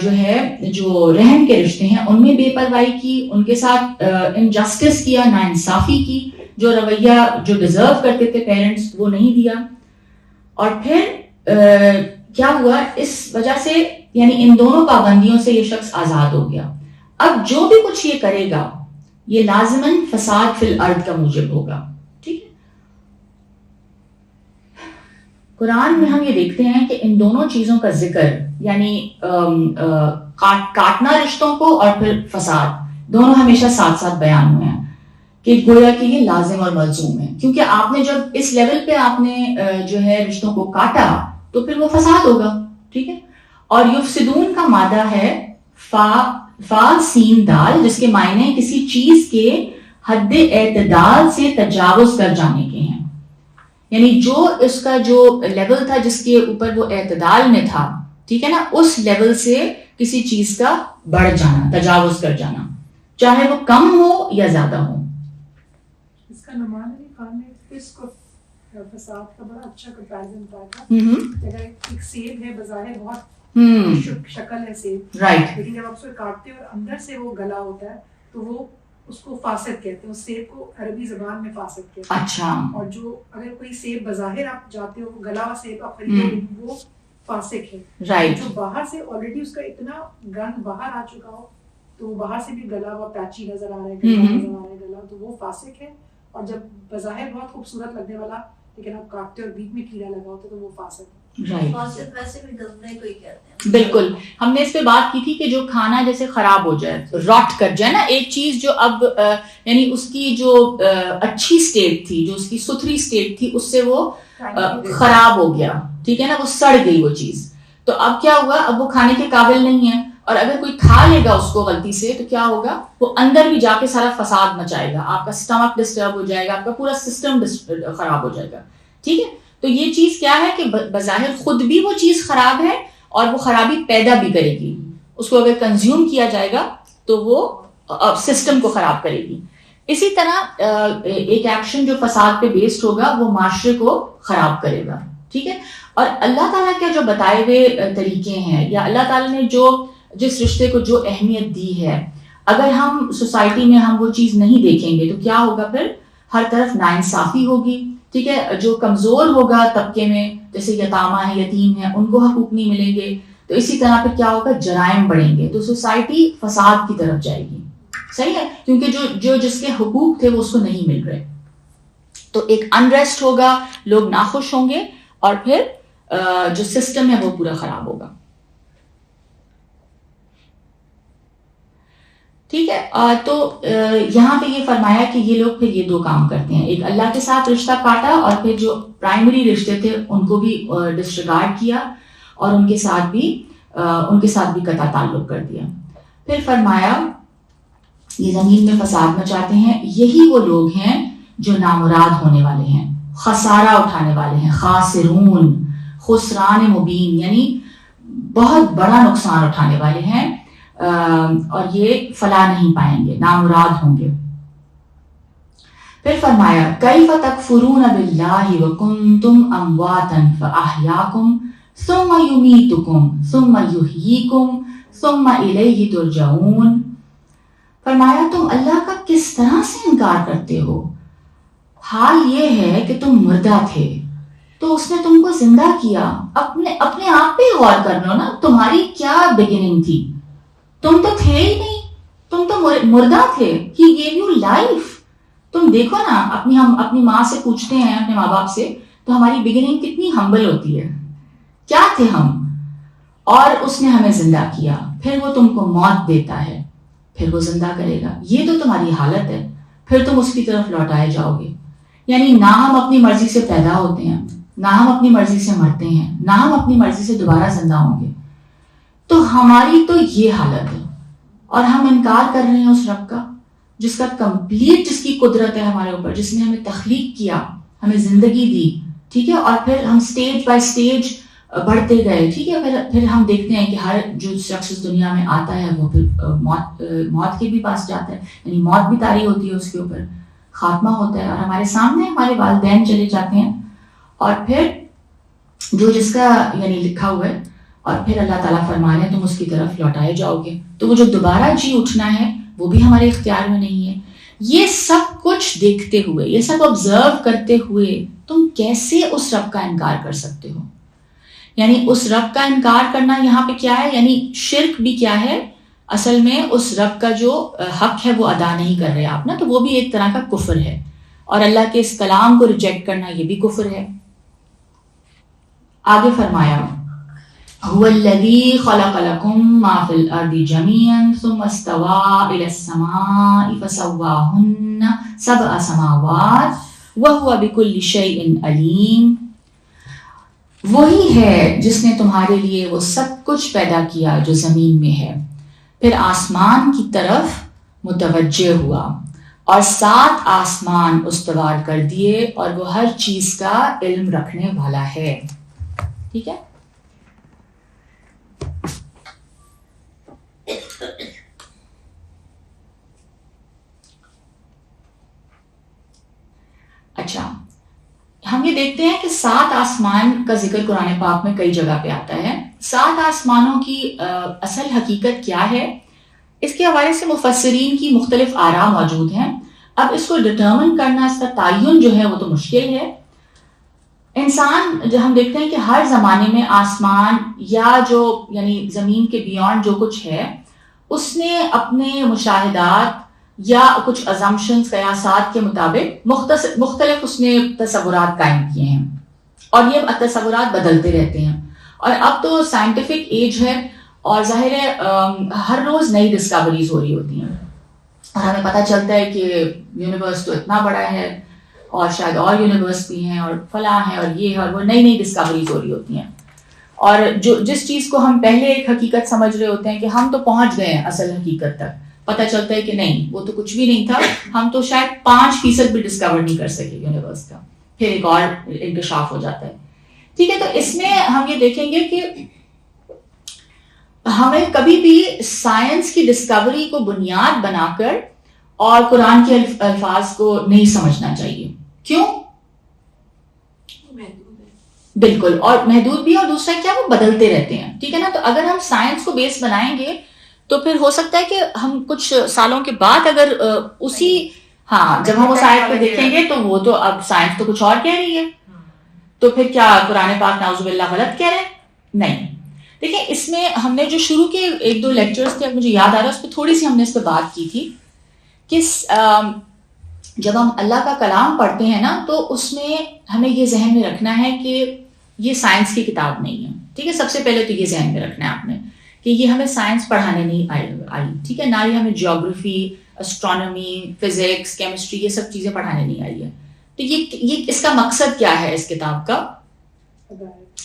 جو ہے جو رحم کے رشتے ہیں ان میں بے پرواہی کی، ان کے ساتھ انجسٹس کیا، ناانصافی کی، جو رویہ جو ڈیزرو کرتے تھے پیرنٹس وہ نہیں دیا. اور پھر کیا ہوا؟ اس وجہ سے یعنی ان دونوں پابندیوں سے یہ شخص آزاد ہو گیا. اب جو بھی کچھ یہ کرے گا یہ لازماً فساد فی الارض کا موجب ہوگا، ٹھیک ہے. قرآن میں ہم یہ دیکھتے ہیں کہ ان دونوں چیزوں کا ذکر یعنی کاٹنا رشتوں کو اور پھر فساد دونوں ہمیشہ ساتھ ساتھ بیان ہوئے ہیں کہ گویا کہ یہ لازم اور ملزوم ہے. کیونکہ آپ نے جب اس لیول پہ آپ نے جو ہے رشتوں کو کاٹا تو پھر وہ فساد ہوگا، ٹھیک ہے. اور یفسدون کا مادہ ہے فا سین دال، جس کے معنی کسی چیز کے حد اعتدال سے تجاوز کر جانے کے ہیں. یعنی جو اس کا جو لیول تھا جس کے اوپر وہ اعتدال میں تھا، ٹھیک ہے نا، اس لیول سے کسی چیز کا بڑھ جانا، تجاوز کر جانا، چاہے وہ کم ہو یا زیادہ ہو. اس کا نعمان علی خان نے فسق اور فساد کا بڑا اچھا کمپیریزن بتایا تھا. اگر ایک سیب ہے بظاہر بہت شکل ہے سیب، رائٹ، لیکن جب آپ اس کو کاٹتے ہیں اور اندر سے وہ گلا ہوتا ہے تو وہ اس کو فاسد کہتے ہیں. اس سیب کو عربی زبان میں فاسد کہتے ہیں. اچھا. اور جو اگر کوئی سیب بظاہر آپ جاتے ہو، گلا ہوا سیب آپ خریدو، وہ فاسق ہے. رائٹ. جو باہر سے آلریڈی اس کا اتنا گند باہر آ چکا ہو تو وہ باہر سے بھی گلا ہوا پیچی نظر آ رہا ہے، گلا نظر آ رہا ہے گلا، تو وہ فاسق ہے. اور جب بظاہر بہت خوبصورت لگنے والا لیکن آپ کاٹتے اور بیچ میں کیڑا لگا ہوتا تو وہ فاسق ہے. بالکل. ہم نے اس پہ بات کی تھی کہ جو کھانا جیسے خراب ہو جائے، راٹ کر جائے نا، ایک چیز جو اب یعنی اس کی جو اچھی سٹیٹ تھی، جو اس کی ستھری سٹیٹ تھی، اس سے وہ خراب ہو گیا، ٹھیک ہے نا، وہ سڑ گئی وہ چیز. تو اب کیا ہوا؟ اب وہ کھانے کے قابل نہیں ہے. اور اگر کوئی کھا لے گا اس کو غلطی سے تو کیا ہوگا؟ وہ اندر بھی جا کے سارا فساد مچائے گا، آپ کا سٹمک ڈسٹرب ہو جائے گا، آپ کا پورا سسٹم خراب ہو جائے گا، ٹھیک ہے. تو یہ چیز کیا ہے کہ بظاہر خود بھی وہ چیز خراب ہے اور وہ خرابی پیدا بھی کرے گی. اس کو اگر کنزیوم کیا جائے گا تو وہ سسٹم کو خراب کرے گی. اسی طرح ایک ایکشن جو فساد پہ بیسڈ ہوگا وہ معاشرے کو خراب کرے گا، ٹھیک ہے. اور اللہ تعالیٰ کے جو بتائے ہوئے طریقے ہیں یا اللہ تعالیٰ نے جو جس رشتے کو جو اہمیت دی ہے، اگر ہم سوسائٹی میں ہم وہ چیز نہیں دیکھیں گے تو کیا ہوگا؟ پھر ہر طرف ناانصافی ہوگی، ٹھیک ہے. جو کمزور ہوگا طبقے میں، جیسے یتامہ ہیں، یتیم ہیں، ان کو حقوق نہیں ملیں گے، تو اسی طرح پھر کیا ہوگا؟ جرائم بڑھیں گے، تو سوسائٹی فساد کی طرف جائے گی. صحیح ہے، کیونکہ جو جس کے حقوق تھے وہ اس کو نہیں مل رہے. تو ایک انریسٹ ہوگا، لوگ ناخوش ہوں گے، اور پھر جو سسٹم ہے وہ پورا خراب ہوگا. ٹھیک ہے. تو یہاں پہ یہ فرمایا کہ یہ لوگ پھر یہ دو کام کرتے ہیں، ایک اللہ کے ساتھ رشتہ کاٹا اور پھر جو پرائمری رشتے تھے ان کو بھی ڈسریگارڈ کیا اور ان کے ساتھ بھی قطع تعلق کر دیا. پھر فرمایا یہ زمین میں فساد مچاتے ہیں، یہی وہ لوگ ہیں جو نامراد ہونے والے ہیں، خسارہ اٹھانے والے ہیں، خاسرون، خسران مبین، یعنی بہت بڑا نقصان اٹھانے والے ہیں، اور یہ فلاح نہیں پائیں گے، نامراد ہوں گے. پھر فرمایا کیف تکفرون باللہ وکنتم امواتا فاحیاکم ثم یمیتکم ثم یحییکم ثم الیہ ترجعون. فرمایا تم اللہ کا کس طرح سے انکار کرتے ہو؟ حال یہ ہے کہ تم مردہ تھے تو اس نے تم کو زندہ کیا. اپنے آپ پہ غور کر لو نا, تمہاری کیا بگننگ تھی؟ تم تو تھے ہی نہیں, تم تو مردہ تھے. He gave you life. تم دیکھو نا, ہم اپنی ماں سے پوچھتے ہیں, اپنے ماں باپ سے, تو ہماری بگننگ کتنی ہمبل ہوتی ہے. کیا تھے ہم, اور اس نے ہمیں زندہ کیا. پھر وہ تم کو موت دیتا ہے, پھر وہ زندہ کرے گا. یہ تو تمہاری حالت ہے, پھر تم اس کی طرف لوٹائے جاؤ گے. یعنی نہ ہم اپنی مرضی سے پیدا ہوتے ہیں, نہ ہم اپنی مرضی سے مرتے ہیں, نہ ہم اپنی مرضی سے دوبارہ زندہ ہوں گے. تو ہماری تو یہ حالت ہے, اور ہم انکار کر رہے ہیں اس رب کا جس کا کمپلیٹ, جس کی قدرت ہے ہمارے اوپر, جس نے ہمیں تخلیق کیا, ہمیں زندگی دی, ٹھیک ہے, اور پھر ہم سٹیج بائی سٹیج بڑھتے گئے, ٹھیک ہے. پھر ہم دیکھتے ہیں کہ ہر جو شخص اس دنیا میں آتا ہے وہ پھر موت کے بھی پاس جاتا ہے, یعنی موت بھی طاری ہوتی ہے اس کے اوپر, خاتمہ ہوتا ہے, اور ہمارے سامنے ہمارے والدین چلے جاتے ہیں, اور پھر جو جس کا یعنی لکھا ہوا ہے, اور پھر اللہ تعالیٰ فرمانے ہیں تم اس کی طرف لوٹائے جاؤ گے. تو وہ جو دوبارہ جی اٹھنا ہے وہ بھی ہمارے اختیار میں نہیں ہے. یہ سب کچھ دیکھتے ہوئے, یہ سب آبزرو کرتے ہوئے تم کیسے اس رب کا انکار کر سکتے ہو؟ یعنی اس رب کا انکار کرنا یہاں پہ کیا ہے, یعنی شرک بھی کیا ہے اصل میں, اس رب کا جو حق ہے وہ ادا نہیں کر رہے آپ نا, تو وہ بھی ایک طرح کا کفر ہے. اور اللہ کے اس کلام کو ریجیکٹ کرنا یہ بھی کفر ہے. آگے فرمایا هو الذی خلق لکم ما فی الارض جميعا ثم استوى الى السماء فسواهن سبع سماوات وهو بكل شیء علیم. وہی ہے جس نے تمہارے لیے وہ سب کچھ پیدا کیا جو زمین میں ہے, پھر آسمان کی طرف متوجہ ہوا اور 7 آسمان استوار کر دیے, اور وہ ہر چیز کا علم رکھنے والا ہے. ٹھیک ہے. اچھا, ہم یہ دیکھتے ہیں کہ 7 آسمان کا ذکر قرآن پاک میں کئی جگہ پہ آتا ہے. 7 آسمانوں کی اصل حقیقت کیا ہے, اس کے حوالے سے مفسرین کی مختلف آراء موجود ہیں. اب اس کو ڈٹرمن کرنا, اس کا تعین جو ہے وہ تو مشکل ہے. انسان جو ہم دیکھتے ہیں کہ ہر زمانے میں آسمان یا جو یعنی زمین کے بیونڈ جو کچھ ہے, اس نے اپنے مشاہدات یا کچھ ازمپشنز, قیاسات کے مطابق مختلف اس نے تصورات قائم کیے ہیں, اور یہ تصورات بدلتے رہتے ہیں. اور اب تو سائنٹیفک ایج ہے, اور ظاہر ہے ہر روز نئی ڈسکوریز ہو رہی ہوتی ہیں, اور ہمیں پتہ چلتا ہے کہ یونیورس تو اتنا بڑا ہے, اور شاید اور یونیورس بھی ہیں, اور فلاں ہیں, اور یہ ہے, اور وہ نئی ڈسکوریز ہو رہی ہوتی ہیں. اور جس چیز کو ہم پہلے ایک حقیقت سمجھ رہے ہوتے ہیں کہ ہم تو پہنچ گئے ہیں اصل حقیقت تک, پتہ چلتا ہے کہ نہیں, وہ تو کچھ بھی نہیں تھا, ہم تو شاید 5% بھی ڈسکور نہیں کر سکے یونیورس کا, پھر ایک اور انکشاف ہو جاتا ہے. ٹھیک ہے, تو اس میں ہم یہ دیکھیں گے کہ ہمیں کبھی بھی سائنس کی ڈسکوری کو بنیاد بنا کر اور قرآن کے الفاظ کو نہیں سمجھنا چاہیے. کیوں؟ بالکل, اور محدود بھی, اور دوسرا کیا, وہ بدلتے رہتے ہیں. ٹھیک ہے نا. تو اگر ہم سائنس کو بیس بنائیں گے تو پھر ہو سکتا ہے کہ ہم کچھ سالوں کے بعد اگر اسی جب ہم اس آیت کو دیکھیں گے تو وہ تو اب سائنس تو کچھ اور کہہ رہی ہے, تو پھر کیا قرآن پاک نعوذ باللہ غلط کہہ رہے ہیں؟ نہیں. دیکھیں, اس میں ہم نے جو شروع کے 1-2 لیکچرز تھے, مجھے یاد آ رہا ہے, اس پہ تھوڑی سی ہم نے اس پہ بات کی تھی کہ جب ہم اللہ کا کلام پڑھتے ہیں نا, تو اس میں ہمیں یہ ذہن میں رکھنا ہے کہ یہ سائنس کی کتاب نہیں ہے. ٹھیک ہے, سب سے پہلے تو یہ ذہن میں رکھنا ہے آپ نے کہ یہ ہمیں سائنس پڑھانے نہیں آئی. ٹھیک ہے, نہ ہی ہمیں جیوگرافی, اسٹرانومی, فزکس, کیمسٹری, یہ سب چیزیں پڑھانے نہیں آئی ہے. تو یہ اس کا مقصد کیا ہے اس کتاب کا؟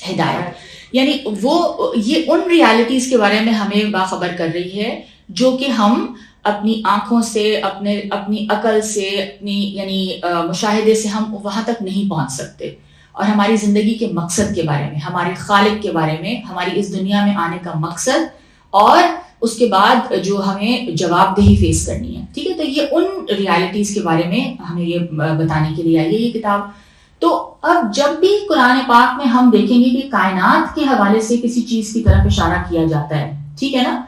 ہدایت. یعنی وہ یہ ان ریالٹیز کے بارے میں ہمیں باخبر کر رہی ہے جو کہ ہم اپنی آنکھوں سے, اپنی عقل سے, اپنی یعنی مشاہدے سے ہم وہاں تک نہیں پہنچ سکتے. اور ہماری زندگی کے مقصد کے بارے میں, ہمارے خالق کے بارے میں, ہماری اس دنیا میں آنے کا مقصد, اور اس کے بعد جو ہمیں جواب دہی فیس کرنی ہے. ٹھیک ہے, تو یہ ان ریالٹیز کے بارے میں ہمیں یہ بتانے کے لیے آئی ہے یہ کتاب. تو اب جب بھی قرآن پاک میں ہم دیکھیں گے کہ کائنات کے حوالے سے کسی چیز کی طرف اشارہ کیا جاتا ہے, ٹھیک ہے نا,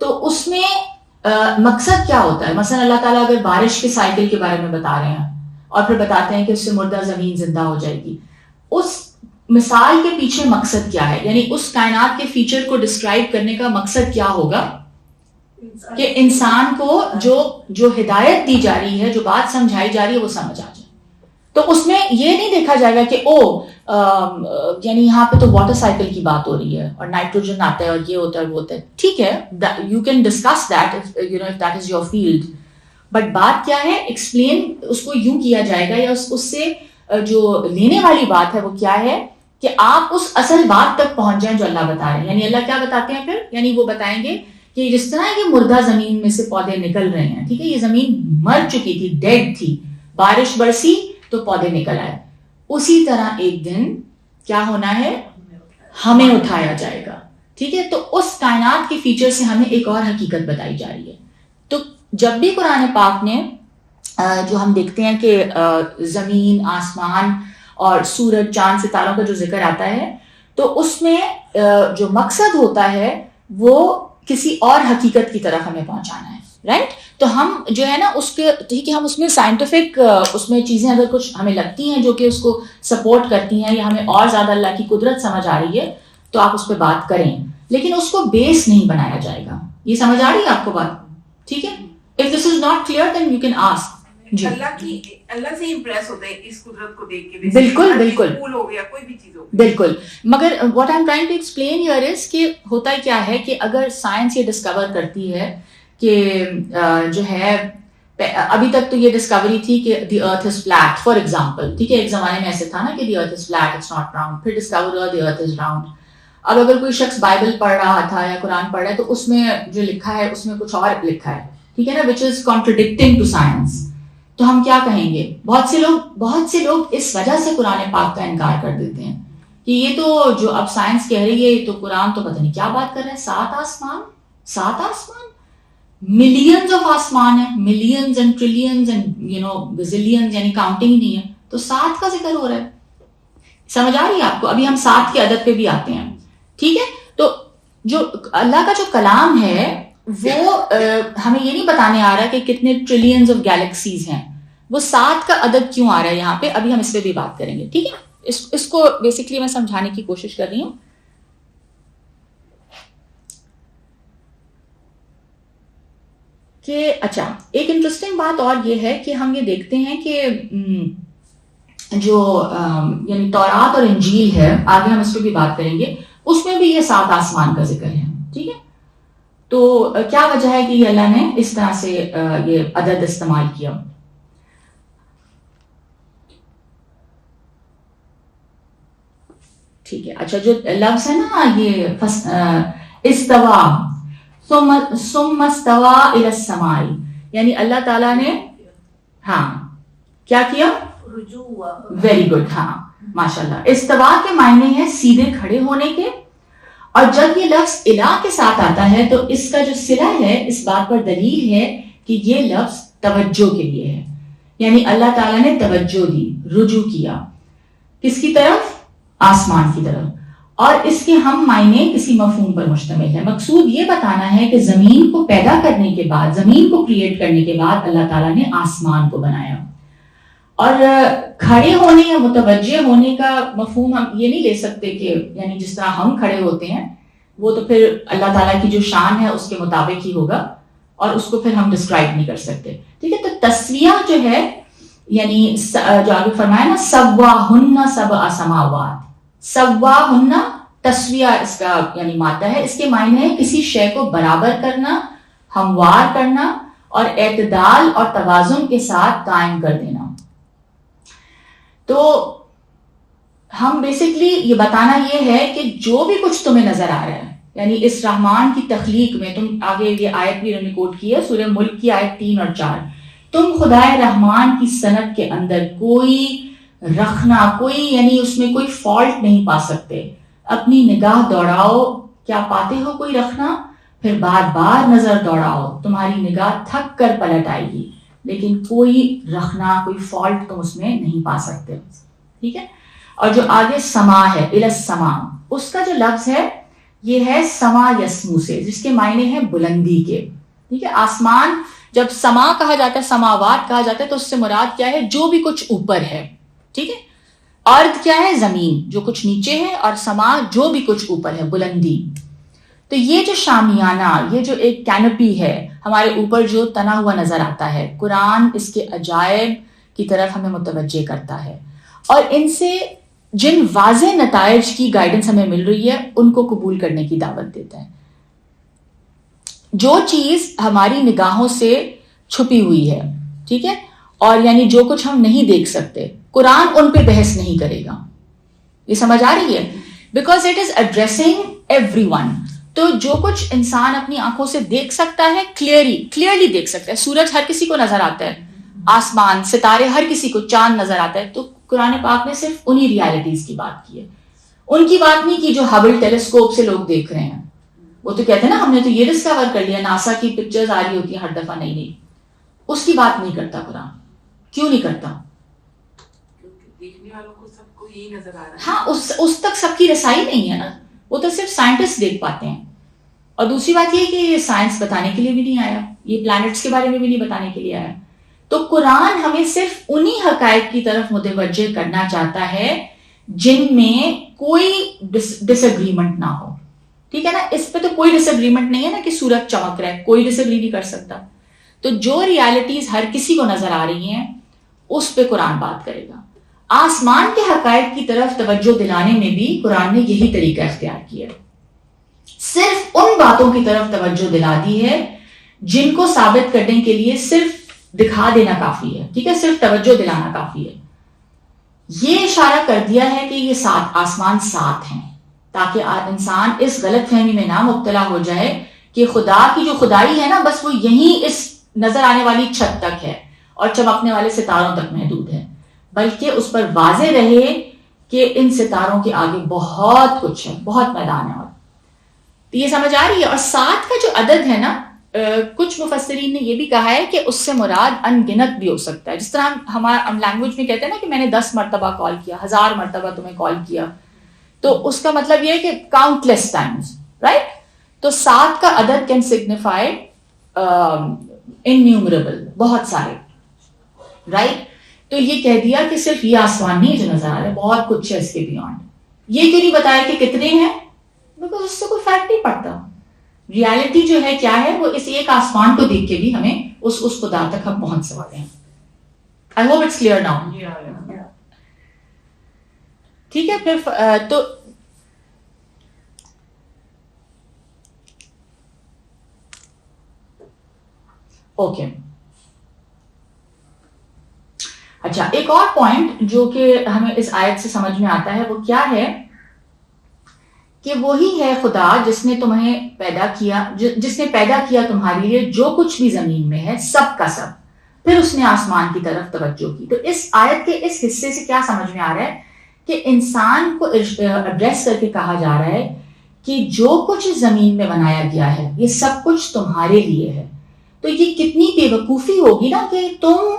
تو اس میں مقصد کیا ہوتا ہے. مثلا اللہ تعالیٰ اگر بارش کے سائیکل کے بارے میں بتا رہے ہیں اور پھر بتاتے ہیں کہ اس سے مردہ زمین زندہ ہو جائے گی, اس مثال کے پیچھے مقصد کیا ہے, یعنی اس کائنات کے فیچر کو ڈسکرائب کرنے کا مقصد کیا ہوگا کہ انسان کو جو ہدایت دی جا رہی ہے, جو بات سمجھائی جا رہی ہے وہ سمجھ آ جائے. تو اس میں یہ نہیں دیکھا جائے گا کہ یعنی یہاں پہ تو واٹر سائیکل کی بات ہو رہی ہے اور نائٹروجن آتا ہے اور یہ ہوتا ہے وہ ہوتا ہے, ٹھیک ہے, you can discuss that if that is your field, but بات کیا ہے, ایکسپلین اس کو یوں کیا جائے گا یا اس سے جو لینے والی بات ہے وہ کیا ہے کہ آپ اس اصل بات تک پہنچ جائیں جو اللہ بتا رہے ہیں. یعنی اللہ کیا بتاتے ہیں پھر, یعنی وہ بتائیں گے کہ جس طرح یہ مردہ زمین میں سے پودے نکل رہے ہیں, ٹھیک ہے, یہ زمین مر چکی تھی, ڈیڈ تھی, بارش برسی تو پودے نکل آئے, اسی طرح ایک دن کیا ہونا ہے, ہمیں اٹھایا جائے گا. ٹھیک ہے, تو اس کائنات کے فیچر سے ہمیں ایک اور حقیقت بتائی جا رہی ہے. تو جب بھی قرآن پاک نے جو ہم دیکھتے ہیں کہ زمین, آسمان اور سورج, چاند, ستاروں کا جو ذکر آتا ہے, تو اس میں جو مقصد ہوتا ہے وہ کسی اور حقیقت کی طرف ہمیں پہنچانا ہے, رائٹ. تو ہم جو ہے نا اس کے, ٹھیک ہے, ہم اس میں سائنٹیفک اس میں چیزیں اگر کچھ ہمیں لگتی ہیں جو کہ اس کو سپورٹ کرتی ہیں یا ہمیں اور زیادہ اللہ کی قدرت سمجھ آ رہی ہے تو آپ اس پہ بات کریں, لیکن اس کو بیس نہیں بنایا جائے گا. یہ سمجھ آ رہی ہے آپ کو بات, ٹھیک ہے. If this is not clear then you can ask. اللہ سے امپریس ہوتے ہیں اس قدرت کو دیکھ کے. بالکل بالکل ہو گیا, کوئی بھی چیز ہو, بالکل. مگر what I'm trying to explain here is کہ ہوتا کیا ہے کہ اگر سائنس یہ ڈسکور کرتی ہے کہ جو ہے, ابھی تک تو یہ ڈسکوری تھی کہ the earth is flat for example, ٹھیک ہے, ایک زمانے میں ایسے تھا نا کہ the earth is flat, it's not round, پھر ڈسکور ہوا دی ارتھ از راؤنڈ. اب اگر کوئی شخص بائبل پڑھ رہا تھا یا قرآن پڑھ رہا ہے تو اس میں جو لکھا ہے اس میں کچھ اور لکھا ہے, ٹھیک ہے نا, which is contradicting to science. تو ہم کیا کہیں گے, بہت سے لوگ اس وجہ سے قرآن پاک کا انکار کر دیتے ہیں کہ یہ تو جو اب سائنس کہہ رہی ہے تو قرآن تو پتہ نہیں کیا بات کر رہا ہے. 7 آسمان, ملینز آف آسمان ہیں, ملینز اینڈ ٹریلینز اینڈ گزیلینز, یعنی کاؤنٹنگ ہی نہیں ہے, تو 7 کا ذکر ہو رہا ہے. سمجھ آ رہی ہے آپ کو. ابھی ہم 7 کے عدد پہ بھی آتے ہیں, ٹھیک ہے. تو جو اللہ کا جو کلام ہے وہ ہمیں یہ نہیں بتانے آ رہا کہ کتنے ٹریلینز آف گیلیکسیز ہیں, وہ 7 کا عدد کیوں آ رہا ہے یہاں پہ, ابھی ہم اس پہ بھی بات کریں گے, ٹھیک ہے. اس کو بیسکلی میں سمجھانے کی کوشش کر رہی ہوں. کہ اچھا, ایک انٹرسٹنگ بات اور یہ ہے کہ ہم یہ دیکھتے ہیں کہ جو یعنی تورات اور انجیل ہے, آگے ہم اس پہ بھی بات کریں گے, اس میں بھی یہ 7 آسمان کا ذکر ہے, ٹھیک ہے. تو کیا وجہ ہے کہ یہ اللہ نے اس طرح سے یہ عدد استعمال کیا. ٹھیک ہے, اچھا, جو لفظ ہے نا یہ استوا, ثم استوى الى السماء, یعنی اللہ تعالیٰ نے ہاں کیا کیا, رجوع. ویری گڈ, ہاں ماشاء اللہ. استوا کے معنی ہے سیدھے کھڑے ہونے کے, اور جب یہ لفظ الہ کے ساتھ آتا ہے تو اس کا جو صلہ ہے اس بات پر دلیل ہے کہ یہ لفظ توجہ کے لیے ہے, یعنی اللہ تعالیٰ نے توجہ دی, رجوع کیا, کس کی طرف, آسمان کی طرف. اور اس کے ہم معنی کسی مفہوم پر مشتمل ہے. مقصود یہ بتانا ہے کہ زمین کو پیدا کرنے کے بعد, زمین کو کریٹ کرنے کے بعد اللہ تعالیٰ نے آسمان کو بنایا. اور کھڑے ہونے یا متوجہ ہونے کا مفہوم ہم یہ نہیں لے سکتے کہ یعنی جس طرح ہم کھڑے ہوتے ہیں وہ تو پھر اللہ تعالیٰ کی جو شان ہے اس کے مطابق ہی ہوگا, اور اس کو پھر ہم ڈسکرائب نہیں کر سکتے, ٹھیک ہے. تو تسویہ جو ہے یعنی جو آگے فرمایا نا, سواہن سبع سماوات, سواہن تسویہ اس کا یعنی مادہ ہے, اس کے معنی ہے کسی شے کو برابر کرنا, ہموار کرنا اور اعتدال اور توازن کے ساتھ قائم کر دینا. تو ہم بیسکلی یہ بتانا یہ ہے کہ جو بھی کچھ تمہیں نظر آ رہا ہے, یعنی اس رحمان کی تخلیق میں, تم آگے یہ آیت بھی انہوں نے کوٹ کی ہے سورہ ملک کی آیت 3 اور 4, تم خدائے رحمان کی صنعت کے اندر کوئی رکھنا, کوئی یعنی اس میں کوئی فالٹ نہیں پا سکتے. اپنی نگاہ دوڑاؤ, کیا پاتے ہو کوئی رکھنا, پھر بار بار نظر دوڑاؤ, تمہاری نگاہ تھک کر پلٹ آئے گی, لیکن کوئی رکھنا, کوئی فالٹ تم اس میں نہیں پا سکتے. ٹھیک ہے. اور جو آگے سما ہے, الی السما, اس کا جو لفظ ہے یہ ہے سما یسمو سے, جس کے معنی ہے بلندی کے. ٹھیک ہے. آسمان جب سما کہا جاتا ہے, سماوات کہا جاتا ہے, تو اس سے مراد کیا ہے؟ جو بھی کچھ اوپر ہے. ٹھیک ہے. ارض کیا ہے؟ زمین, جو کچھ نیچے ہے, اور سما جو بھی کچھ اوپر ہے, بلندی. تو یہ جو شامیانہ, یہ جو ایک کینوپی ہے ہمارے اوپر جو تنا ہوا نظر آتا ہے, قرآن اس کے عجائب کی طرف ہمیں متوجہ کرتا ہے, اور ان سے جن واضح نتائج کی گائیڈنس ہمیں مل رہی ہے ان کو قبول کرنے کی دعوت دیتا ہے. جو چیز ہماری نگاہوں سے چھپی ہوئی ہے, ٹھیک ہے, اور یعنی جو کچھ ہم نہیں دیکھ سکتے, قرآن ان پہ بحث نہیں کرے گا. یہ سمجھ آ رہی ہے؟ Because it is addressing every one. تو جو کچھ انسان اپنی آنکھوں سے دیکھ سکتا ہے, کلیئرلی دیکھ سکتا ہے. سورج ہر کسی کو نظر آتا ہے, آسمان, ستارے ہر کسی کو, چاند نظر آتا ہے. تو قرآن پاک نے صرف انہی ریالٹیز کی بات کی ہے, ان کی بات نہیں کی جو ہبل ٹیلیسکوپ سے لوگ دیکھ رہے ہیں. وہ تو کہتے ہیں نا ہم نے تو یہ ڈسکور کر لیا, ناسا کی پکچرز آ رہی ہوتی ہیں ہر دفعہ, نہیں, اس کی بات نہیں کرتا قرآن. کیوں نہیں کرتا؟ دیکھنے والوں کو سب کو یہی نظر آ رہا ہے. ہاں, اس تک سب کی رسائی نہیں ہے نا, وہ تو صرف سائنٹسٹ دیکھ پاتے ہیں. اور دوسری بات یہ کہ یہ سائنس بتانے کے لیے بھی نہیں آیا, یہ پلانٹس کے بارے میں بھی نہیں بتانے کے لیے آیا. تو قرآن ہمیں صرف انہی حقائق کی طرف متوجہ کرنا چاہتا ہے جن میں کوئی ڈس ایگریمنٹ نہ ہو. ٹھیک ہے نا. اس پہ تو کوئی ڈس ایگریمنٹ نہیں ہے نا کہ سورج چمک رہا ہے, کوئی ڈس ایگری نہیں کر سکتا. تو جو ریالٹیز ہر کسی کو نظر آ رہی ہیں اس پہ قرآن بات کرے گا. آسمان کے حقائق کی طرف توجہ دلانے میں بھی قرآن نے یہی طریقہ اختیار کیا, صرف ان باتوں کی طرف توجہ دلا دی ہے جن کو ثابت کرنے کے لیے صرف دکھا دینا کافی ہے. ٹھیک ہے, صرف توجہ دلانا کافی ہے. یہ اشارہ کر دیا ہے کہ یہ 7 آسمان 7 ہیں, تاکہ انسان اس غلط فہمی میں نہ مبتلا ہو جائے کہ خدا کی جو خدائی ہے نا بس وہ یہیں اس نظر آنے والی چھت تک ہے اور چمکنے والے ستاروں تک محدود ہے, بلکہ اس پر واضح رہے کہ ان ستاروں کے آگے بہت کچھ ہے, بہت میدان ہے. اور تو یہ سمجھ آ رہی ہے. اور 7 کا جو عدد ہے نا, کچھ مفسرین نے یہ بھی کہا ہے کہ اس سے مراد ان گنت بھی ہو سکتا ہے. جس طرح ہمارا لینگویج میں کہتے ہیں نا کہ میں نے 10 مرتبہ کال کیا, 1000 مرتبہ تمہیں کال کیا, تو اس کا مطلب یہ ہے کہ کاؤنٹ لیس ٹائمز, رائٹ. تو 7 کا عدد کین سگنیفائی انیومریبل, بہت سارے, رائٹ. تو یہ کہہ دیا کہ صرف یہ آسمان نہیں جو نظر آ رہا ہے, بہت کچھ ہے اس کے بیونڈ. یہ کیوں نہیں بتایا کہ کتنے ہیں؟ بیکاز اس سے کوئی فرق نہیں پڑتا. ریالٹی جو ہے کیا ہے, وہ اس ایک آسمان کو دیکھ کے بھی ہمیں اس خدا تک ہم پہنچ سکتے ہیں. I hope it's clear now. ٹھیک ہے. پھر تو اوکے. اچھا, ایک اور پوائنٹ جو کہ ہمیں اس آیت سے سمجھ میں آتا ہے وہ کیا ہے کہ وہی ہے خدا جس نے تمہیں پیدا کیا, جس نے پیدا کیا تمہارے لیے جو کچھ بھی زمین میں ہے, سب کا سب. پھر اس نے آسمان کی طرف توجہ کی. تو اس آیت کے اس حصے سے کیا سمجھ میں آ رہا ہے کہ انسان کو ایڈریس کر کے کہا جا رہا ہے کہ جو کچھ زمین میں بنایا گیا ہے یہ سب کچھ تمہارے لیے ہے. تو یہ کتنی بے وقوفی ہوگی نا کہ تم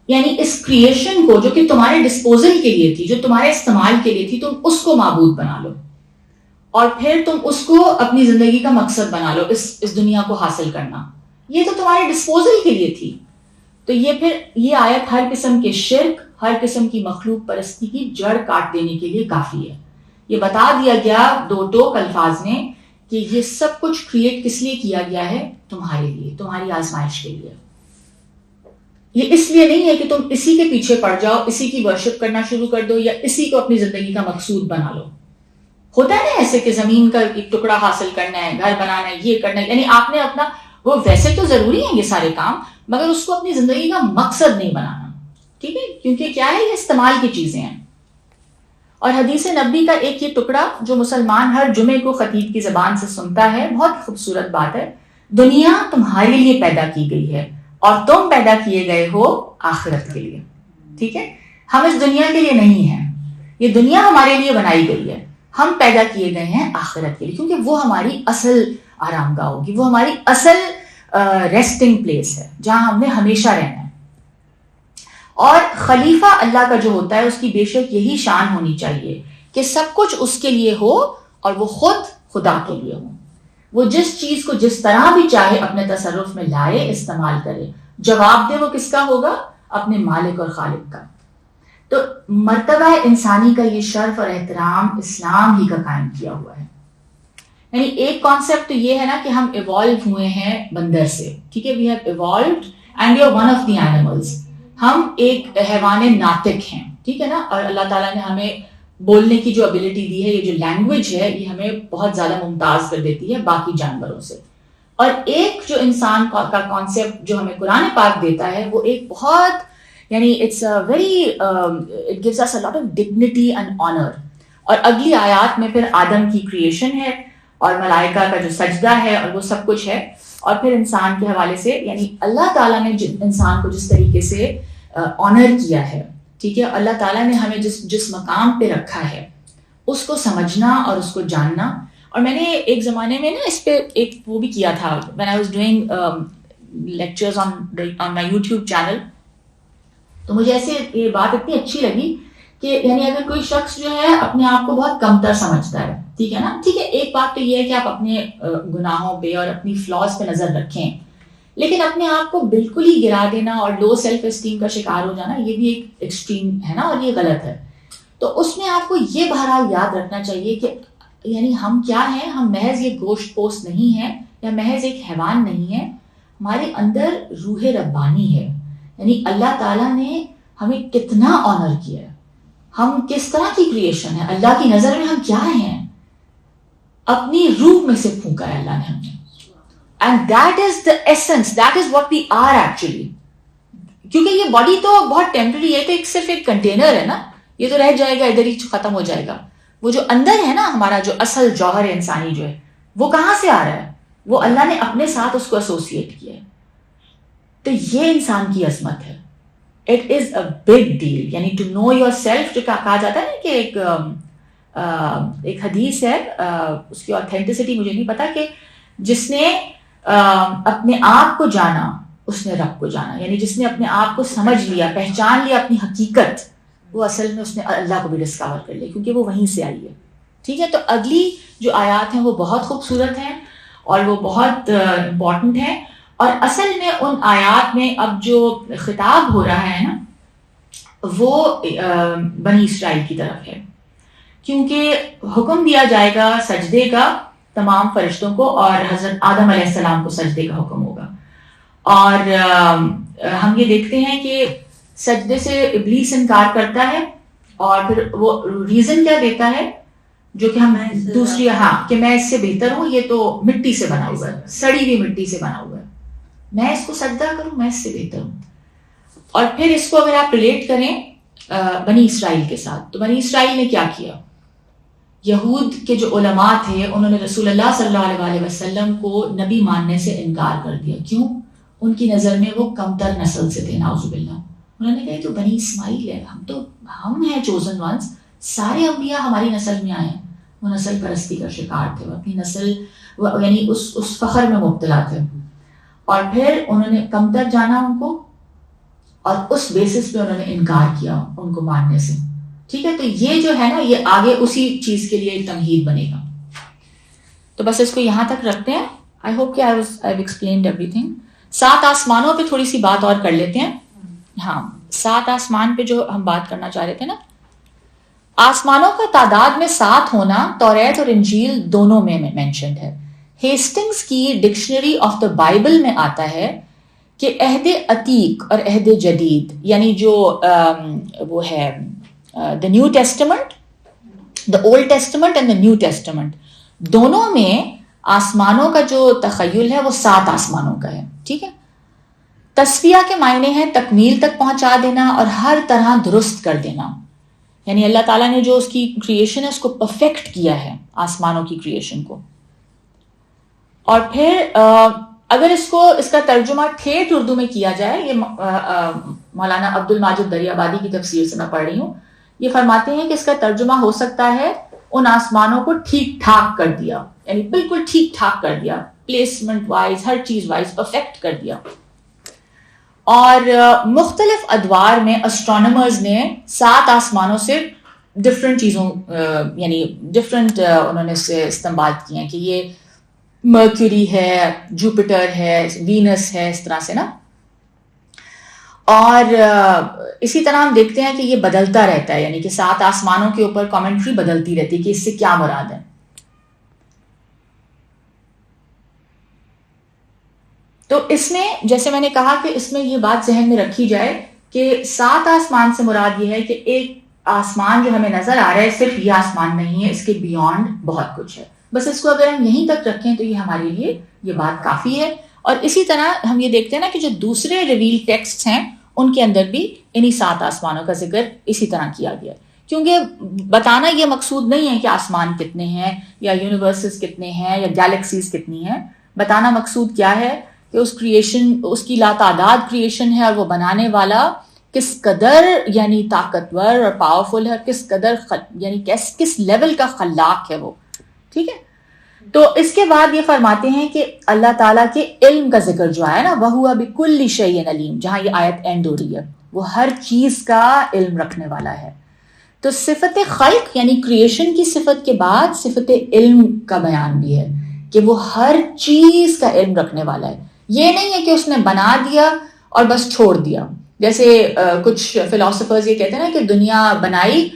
یعنی اس کریشن کو جو کہ تمہارے ڈسپوزل کے لیے تھی, جو تمہارے استعمال کے لیے تھی, تم اس کو معبود بنا لو اور پھر تم اس کو اپنی زندگی کا مقصد بنا لو, اس دنیا کو حاصل کرنا. یہ تو تمہارے ڈسپوزل کے لیے تھی. تو یہ پھر یہ آیت ہر قسم کے شرک, ہر قسم کی مخلوق پرستی کی جڑ کاٹ دینے کے لیے کافی ہے. یہ بتا دیا گیا 2 ٹوک الفاظ میں کہ یہ سب کچھ کریٹ کس لیے کیا گیا ہے, تمہارے لیے, تمہاری آزمائش کے لیے. یہ اس لیے نہیں ہے کہ تم اسی کے پیچھے پڑ جاؤ, اسی کی ورشپ کرنا شروع کر دو یا اسی کو اپنی زندگی کا مقصود بنا لو. ہوتا ہے نا ایسے کہ زمین کا ایک ٹکڑا حاصل کرنا ہے, گھر بنانا ہے, یہ کرنا ہے, یعنی آپ نے اپنا, وہ ویسے تو ضروری ہیں یہ سارے کام, مگر اس کو اپنی زندگی کا مقصد نہیں بنانا. ٹھیک ہے, کیونکہ کیا ہے, یہ استعمال کی چیزیں ہیں. اور حدیث نبی کا ایک یہ ٹکڑا جو مسلمان ہر جمعے کو خطیب کی زبان سے سنتا ہے, بہت خوبصورت بات ہے. دنیا تمہارے لیے پیدا کی گئی ہے اور تم پیدا کیے گئے ہو آخرت کے لیے. ٹھیک ہے, ہم اس دنیا کے لیے نہیں ہیں, یہ دنیا ہمارے لیے بنائی گئی ہے, ہم پیدا کیے گئے ہیں آخرت کے لیے, کیونکہ وہ ہماری اصل آرام گاہ ہوگی, وہ ہماری اصل ریسٹنگ پلیس ہے جہاں ہم نے ہمیشہ رہنا ہے. اور خلیفہ اللہ کا جو ہوتا ہے اس کی بے شک یہی شان ہونی چاہیے کہ سب کچھ اس کے لیے ہو اور وہ خود خدا کے لیے ہو. وہ جس چیز کو جس طرح بھی چاہے اپنے تصرف میں لائے, استعمال کرے, جواب دے وہ کس کا ہوگا؟ اپنے مالک اور خالق کا. تو مرتبہ انسانی کا یہ شرف اور احترام اسلام ہی کا قائم کیا ہوا ہے. یعنی ایک کانسیپٹ تو یہ ہے نا کہ ہم ایوالو ہوئے ہیں بندر سے, ٹھیک ہے, we have evolved and you are one of the animals. ہم ایک حیوان ناطق ہیں, ٹھیک ہے نا, اور اللہ تعالیٰ نے ہمیں بولنے کی جو ابیلٹی دی ہے, یہ جو لینگویج ہے یہ ہمیں بہت زیادہ ممتاز کر دیتی ہے باقی جانوروں سے. اور ایک جو انسان کا کانسیپٹ جو ہمیں قرآن پاک دیتا ہے وہ ایک بہت, یعنی it's very it gives us a lot of dignity and honour. اور اگلی آیات میں پھر آدم کی کریشن ہے اور ملائکہ کا جو سجدہ ہے اور وہ سب کچھ ہے, اور پھر انسان کے حوالے سے یعنی اللہ تعالیٰ نے انسان کو جس طریقے سے آنر کیا ہے, ٹھیک ہے, اللہ تعالیٰ نے ہمیں جس مقام پہ رکھا ہے اس کو سمجھنا اور اس کو جاننا. اور میں نے ایک زمانے میں نا اس پہ ایک وہ بھی کیا تھا, when I was doing lectures on my YouTube channel, تو مجھے ایسے یہ بات اتنی اچھی لگی کہ یعنی اگر کوئی شخص جو ہے اپنے آپ کو بہت کمتر سمجھتا ہے, ٹھیک ہے نا, ٹھیک ہے, ایک بات تو یہ ہے کہ آپ اپنے گناہوں پہ اور اپنی فلاز پہ نظر رکھیں, لیکن اپنے آپ کو بالکل ہی گرا دینا اور لو سیلف اسٹیم کا شکار ہو جانا یہ بھی ایک ایکسٹریم ہے نا, اور یہ غلط ہے. تو اس میں آپ کو یہ بہرحال یاد رکھنا چاہیے کہ یعنی ہم کیا ہیں, ہم محض یہ گوشت پوست نہیں ہیں یا محض ایک حیوان نہیں ہے, ہمارے اندر روح ربانی ہے. یعنی اللہ تعالیٰ نے ہمیں کتنا آنر کیا ہے, ہم کس طرح کی کریشن ہے, اللہ کی نظر میں ہم کیا ہیں, اپنی روح میں سے پھونکا ہے اللہ نے ہمیں. And that is the essence, that is what we are actually. کیونکہ یہ باڈی تو بہت ٹیمپرری ہے, تو ایک صرف ایک کنٹینر ہے نا, یہ تو رہ جائے گا, ادھر ہی ختم ہو جائے گا. وہ جو اندر ہے نا ہمارا جو اصل جوہر انسانی جو ہے وہ کہاں سے آ رہا ہے, وہ اللہ نے اپنے ساتھ اس کو ایسوسیٹ کیا ہے. تو یہ انسان کی عظمت ہے. It is a big deal, یعنی ٹو نو یور سیلف, جو کہا جاتا ہے نا کہ ایک حدیث ہے, اس کی آتھینٹسٹی مجھے نہیں پتا, کہ جس نے اپنے آپ کو جانا اس نے رب کو جانا. یعنی جس نے اپنے آپ کو سمجھ لیا, پہچان لیا اپنی حقیقت, وہ اصل میں اس نے اللہ کو بھی ڈسکور کر لیا, کیونکہ وہ وہیں سے آئی ہے. ٹھیک ہے, تو اگلی جو آیات ہیں وہ بہت خوبصورت ہیں اور وہ بہت امپورٹنٹ ہیں. اور اصل میں ان آیات میں اب جو خطاب ہو رہا ہے نا وہ بنی اسرائیل کی طرف ہے, کیونکہ حکم دیا جائے گا سجدے کا تمام فرشتوں کو, اور حضرت آدم علیہ السلام کو سجدے کا حکم ہوگا. اور ہم یہ دیکھتے ہیں کہ سجدے سے ابلیس انکار کرتا ہے, اور پھر وہ ریزن کیا دیتا ہے, جو کہ ہم دوسری, کہ میں اس سے بہتر ہوں, یہ تو مٹی سے بنا ہوا ہے, سڑی ہوئی مٹی سے بنا ہوا ہے, میں اس کو سجدہ کروں, میں اس سے بہتر ہوں. اور پھر اس کو اگر آپ ریلیٹ کریں بنی اسرائیل کے ساتھ, تو بنی اسرائیل نے کیا کیا, یہود کے جو علماء تھے انہوں نے رسول اللہ صلی اللہ علیہ وسلم کو نبی ماننے سے انکار کر دیا. کیوں؟ ان کی نظر میں وہ کمتر نسل سے تھے, نعوذ باللہ. انہوں نے کہا تو بنی اسماعیل ہے, ہم ہیں چوزن ونس, سارے انبیاء ہماری نسل میں آئے ہیں. وہ نسل پرستی کا شکار تھے, وہ اپنی نسل یعنی اس فخر میں مبتلا تھے. اور پھر انہوں نے کمتر جانا ان کو, اور اس بیسس پہ انہوں نے انکار کیا ان کو ماننے سے. ٹھیک ہے, تو یہ جو ہے نا یہ آگے اسی چیز کے لیے ایک تمہید بنے گا. تو بس اس کو یہاں تک رکھتے ہیں. آئی ہوپ کہ I have explained every thing. 7 آسمانوں پہ تھوڑی سی بات اور کر لیتے ہیں. ہاں, 7 آسمان پہ جو ہم بات کرنا چاہ رہے تھے نا, آسمانوں کا تعداد میں 7 ہونا توریت اور انجیل دونوں میں مینشنڈ ہے. ہیسٹنگز کی ڈکشنری آف دا بائبل میں آتا ہے کہ عہد عتیق اور عہد جدید, یعنی جو وہ ہے the New Testament, the Old Testament and the New Testament, دونوں میں آسمانوں کا جو تخیل ہے وہ 7 آسمانوں کا ہے. ٹھیک ہے, تسویہ کے معنی ہے تکمیل تک پہنچا دینا اور ہر طرح درست کر دینا. یعنی اللہ تعالیٰ نے جو اس کی کریشن ہے اس کو پرفیکٹ کیا ہے, آسمانوں کی کریشن کو. اور پھر اگر اس کا ترجمہ ٹھیٹھ اردو میں کیا جائے, یہ مولانا عبد الماجد دریابادی کی تفسیر سے میں پڑھ رہی ہوں, یہ فرماتے ہیں کہ اس کا ترجمہ ہو سکتا ہے ان آسمانوں کو ٹھیک ٹھاک کر دیا, یعنی بالکل ٹھیک ٹھاک کر دیا, پلیسمنٹ وائز ہر چیز وائز پرفیکٹ کر دیا. اور مختلف ادوار میں اسٹرانومرز نے 7 آسمانوں سے ڈفرینٹ چیزوں یعنی ڈفرینٹ انہوں نے سے استنباط کیے ہیں کہ یہ مرکیوری ہے, جوپیٹر ہے, وینس ہے, اس طرح سے نا. اور اسی طرح ہم دیکھتے ہیں کہ یہ بدلتا رہتا ہے, یعنی کہ 7 آسمانوں کے اوپر کامنٹری بدلتی رہتی ہے کہ اس سے کیا مراد ہے. تو اس میں جیسے میں نے کہا کہ اس میں یہ بات ذہن میں رکھی جائے کہ 7 آسمان سے مراد یہ ہے کہ ایک آسمان جو ہمیں نظر آ رہا ہے صرف یہ آسمان نہیں ہے, اس کے بیونڈ بہت کچھ ہے. بس اس کو اگر ہم یہیں تک رکھیں تو یہ ہمارے لیے یہ بات کافی ہے. اور اسی طرح ہم یہ دیکھتے ہیں نا کہ جو دوسرے ریویل ٹیکسٹ ہیں ان کے اندر بھی انہی 7 آسمانوں کا ذکر اسی طرح کیا گیا ہے. کیونکہ بتانا یہ مقصود نہیں ہے کہ آسمان کتنے ہیں یا یونیورسز کتنے ہیں یا گیلیکسیز کتنی ہیں. بتانا مقصود کیا ہے کہ اس کریشن, اس کی لاتعداد کریشن ہے, اور وہ بنانے والا کس قدر یعنی طاقتور اور پاورفل ہے, کس قدر یعنی کس لیول کا خلاق ہے وہ. ٹھیک ہے. تو اس کے بعد یہ فرماتے ہیں کہ اللہ تعالیٰ کے علم کا ذکر جو آیا نا, وَهُوَ بِكُلِّ شَيْءٍ عَلِيمٌ, جہاں یہ آیت اینڈ ہو رہی ہے, وہ ہر چیز کا علم رکھنے والا ہے. تو صفت خلق یعنی کریشن کی صفت کے بعد صفت علم کا بیان بھی ہے کہ وہ ہر چیز کا علم رکھنے والا ہے. یہ نہیں ہے کہ اس نے بنا دیا اور بس چھوڑ دیا. جیسے کچھ فلاسفرز یہ کہتے ہیں نا کہ دنیا بنائی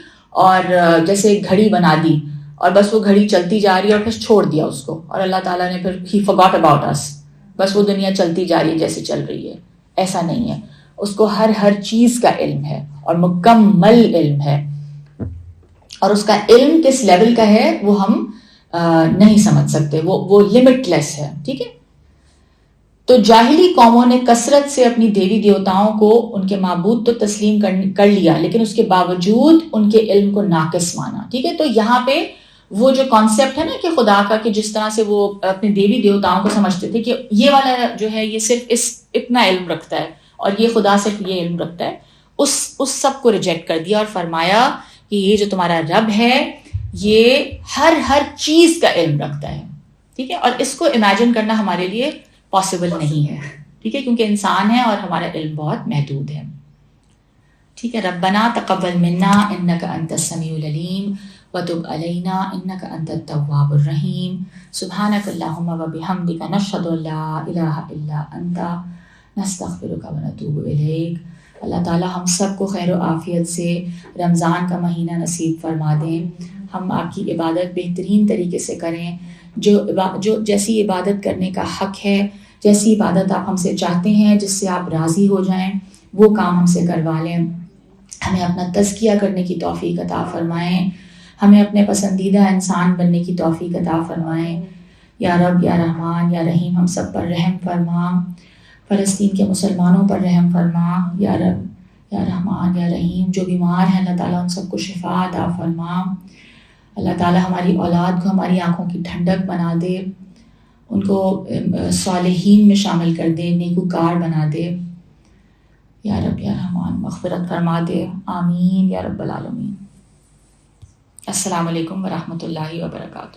اور جیسے گھڑی بنا دی اور بس وہ گھڑی چلتی جا رہی ہے اور پھر چھوڑ دیا اس کو, اور اللہ تعالیٰ نے پھر he forgot about us, بس وہ دنیا چلتی جا رہی ہے جیسے چل رہی ہے. ایسا نہیں ہے, اس کو ہر چیز کا علم ہے اور مکمل علم ہے, اور اس کا علم کس لیول کا ہے وہ ہم نہیں سمجھ سکتے, وہ لمٹ لیس ہے. ٹھیک ہے. تو جاہلی قوموں نے کثرت سے اپنی دیوی دیوتاؤں کو ان کے معبود تو تسلیم کر لیا, لیکن اس کے باوجود ان کے علم کو ناقص مانا. ٹھیک ہے. تو یہاں پہ وہ جو کانسیپٹ ہے نا کہ خدا کا, کہ جس طرح سے وہ اپنے دیوی دیوتاؤں کو سمجھتے تھے کہ یہ والا جو ہے یہ صرف اتنا علم رکھتا ہے اور یہ خدا صرف یہ علم رکھتا ہے, اس سب کو ریجیکٹ کر دیا اور فرمایا کہ یہ جو تمہارا رب ہے یہ ہر چیز کا علم رکھتا ہے. ٹھیک ہے. اور اس کو امیجن کرنا ہمارے لیے پاسبل نہیں ہے. ٹھیک ہے. کیونکہ انسان ہے اور ہمارا علم بہت محدود ہے. ٹھیک ہے. ربنا تقبل منا انک انت السمیع العلیم وتب علینا انک انت التواب الرحیم. سبحانک اللہم وبحمدک نشہد ان لا الہ الا انت نستغفرک ونتوب الیک. اللہ تعالیٰ ہم سب کو خیر و عافیت سے رمضان کا مہینہ نصیب فرما دیں. ہم آپ کی عبادت بہترین طریقے سے کریں, جو جیسی عبادت کرنے کا حق ہے, جیسی عبادت آپ ہم سے چاہتے ہیں, جس سے آپ راضی ہو جائیں, وہ کام ہم سے کروا لیں. ہمیں اپنا تزکیہ کرنے کی توفیق عطا فرمائیں, ہمیں اپنے پسندیدہ انسان بننے کی توفیق عطا فرمائیں. یا رب یا رحمان یا رحیم ہم سب پر رحم فرما, فلسطین کے مسلمانوں پر رحم فرما. یا رب یا رحمان یا رحیم جو بیمار ہیں اللہ تعالیٰ ان سب کو شفا عطا فرما. اللہ تعالیٰ ہماری اولاد کو ہماری آنکھوں کی ٹھنڈک بنا دے, ان کو صالحین میں شامل کر دے, نیکوکار بنا دے. یا رب یا رحمان مغفرت فرما دے. آمین یا رب العالمین. السلام علیکم ورحمۃ اللہ وبرکاتہ.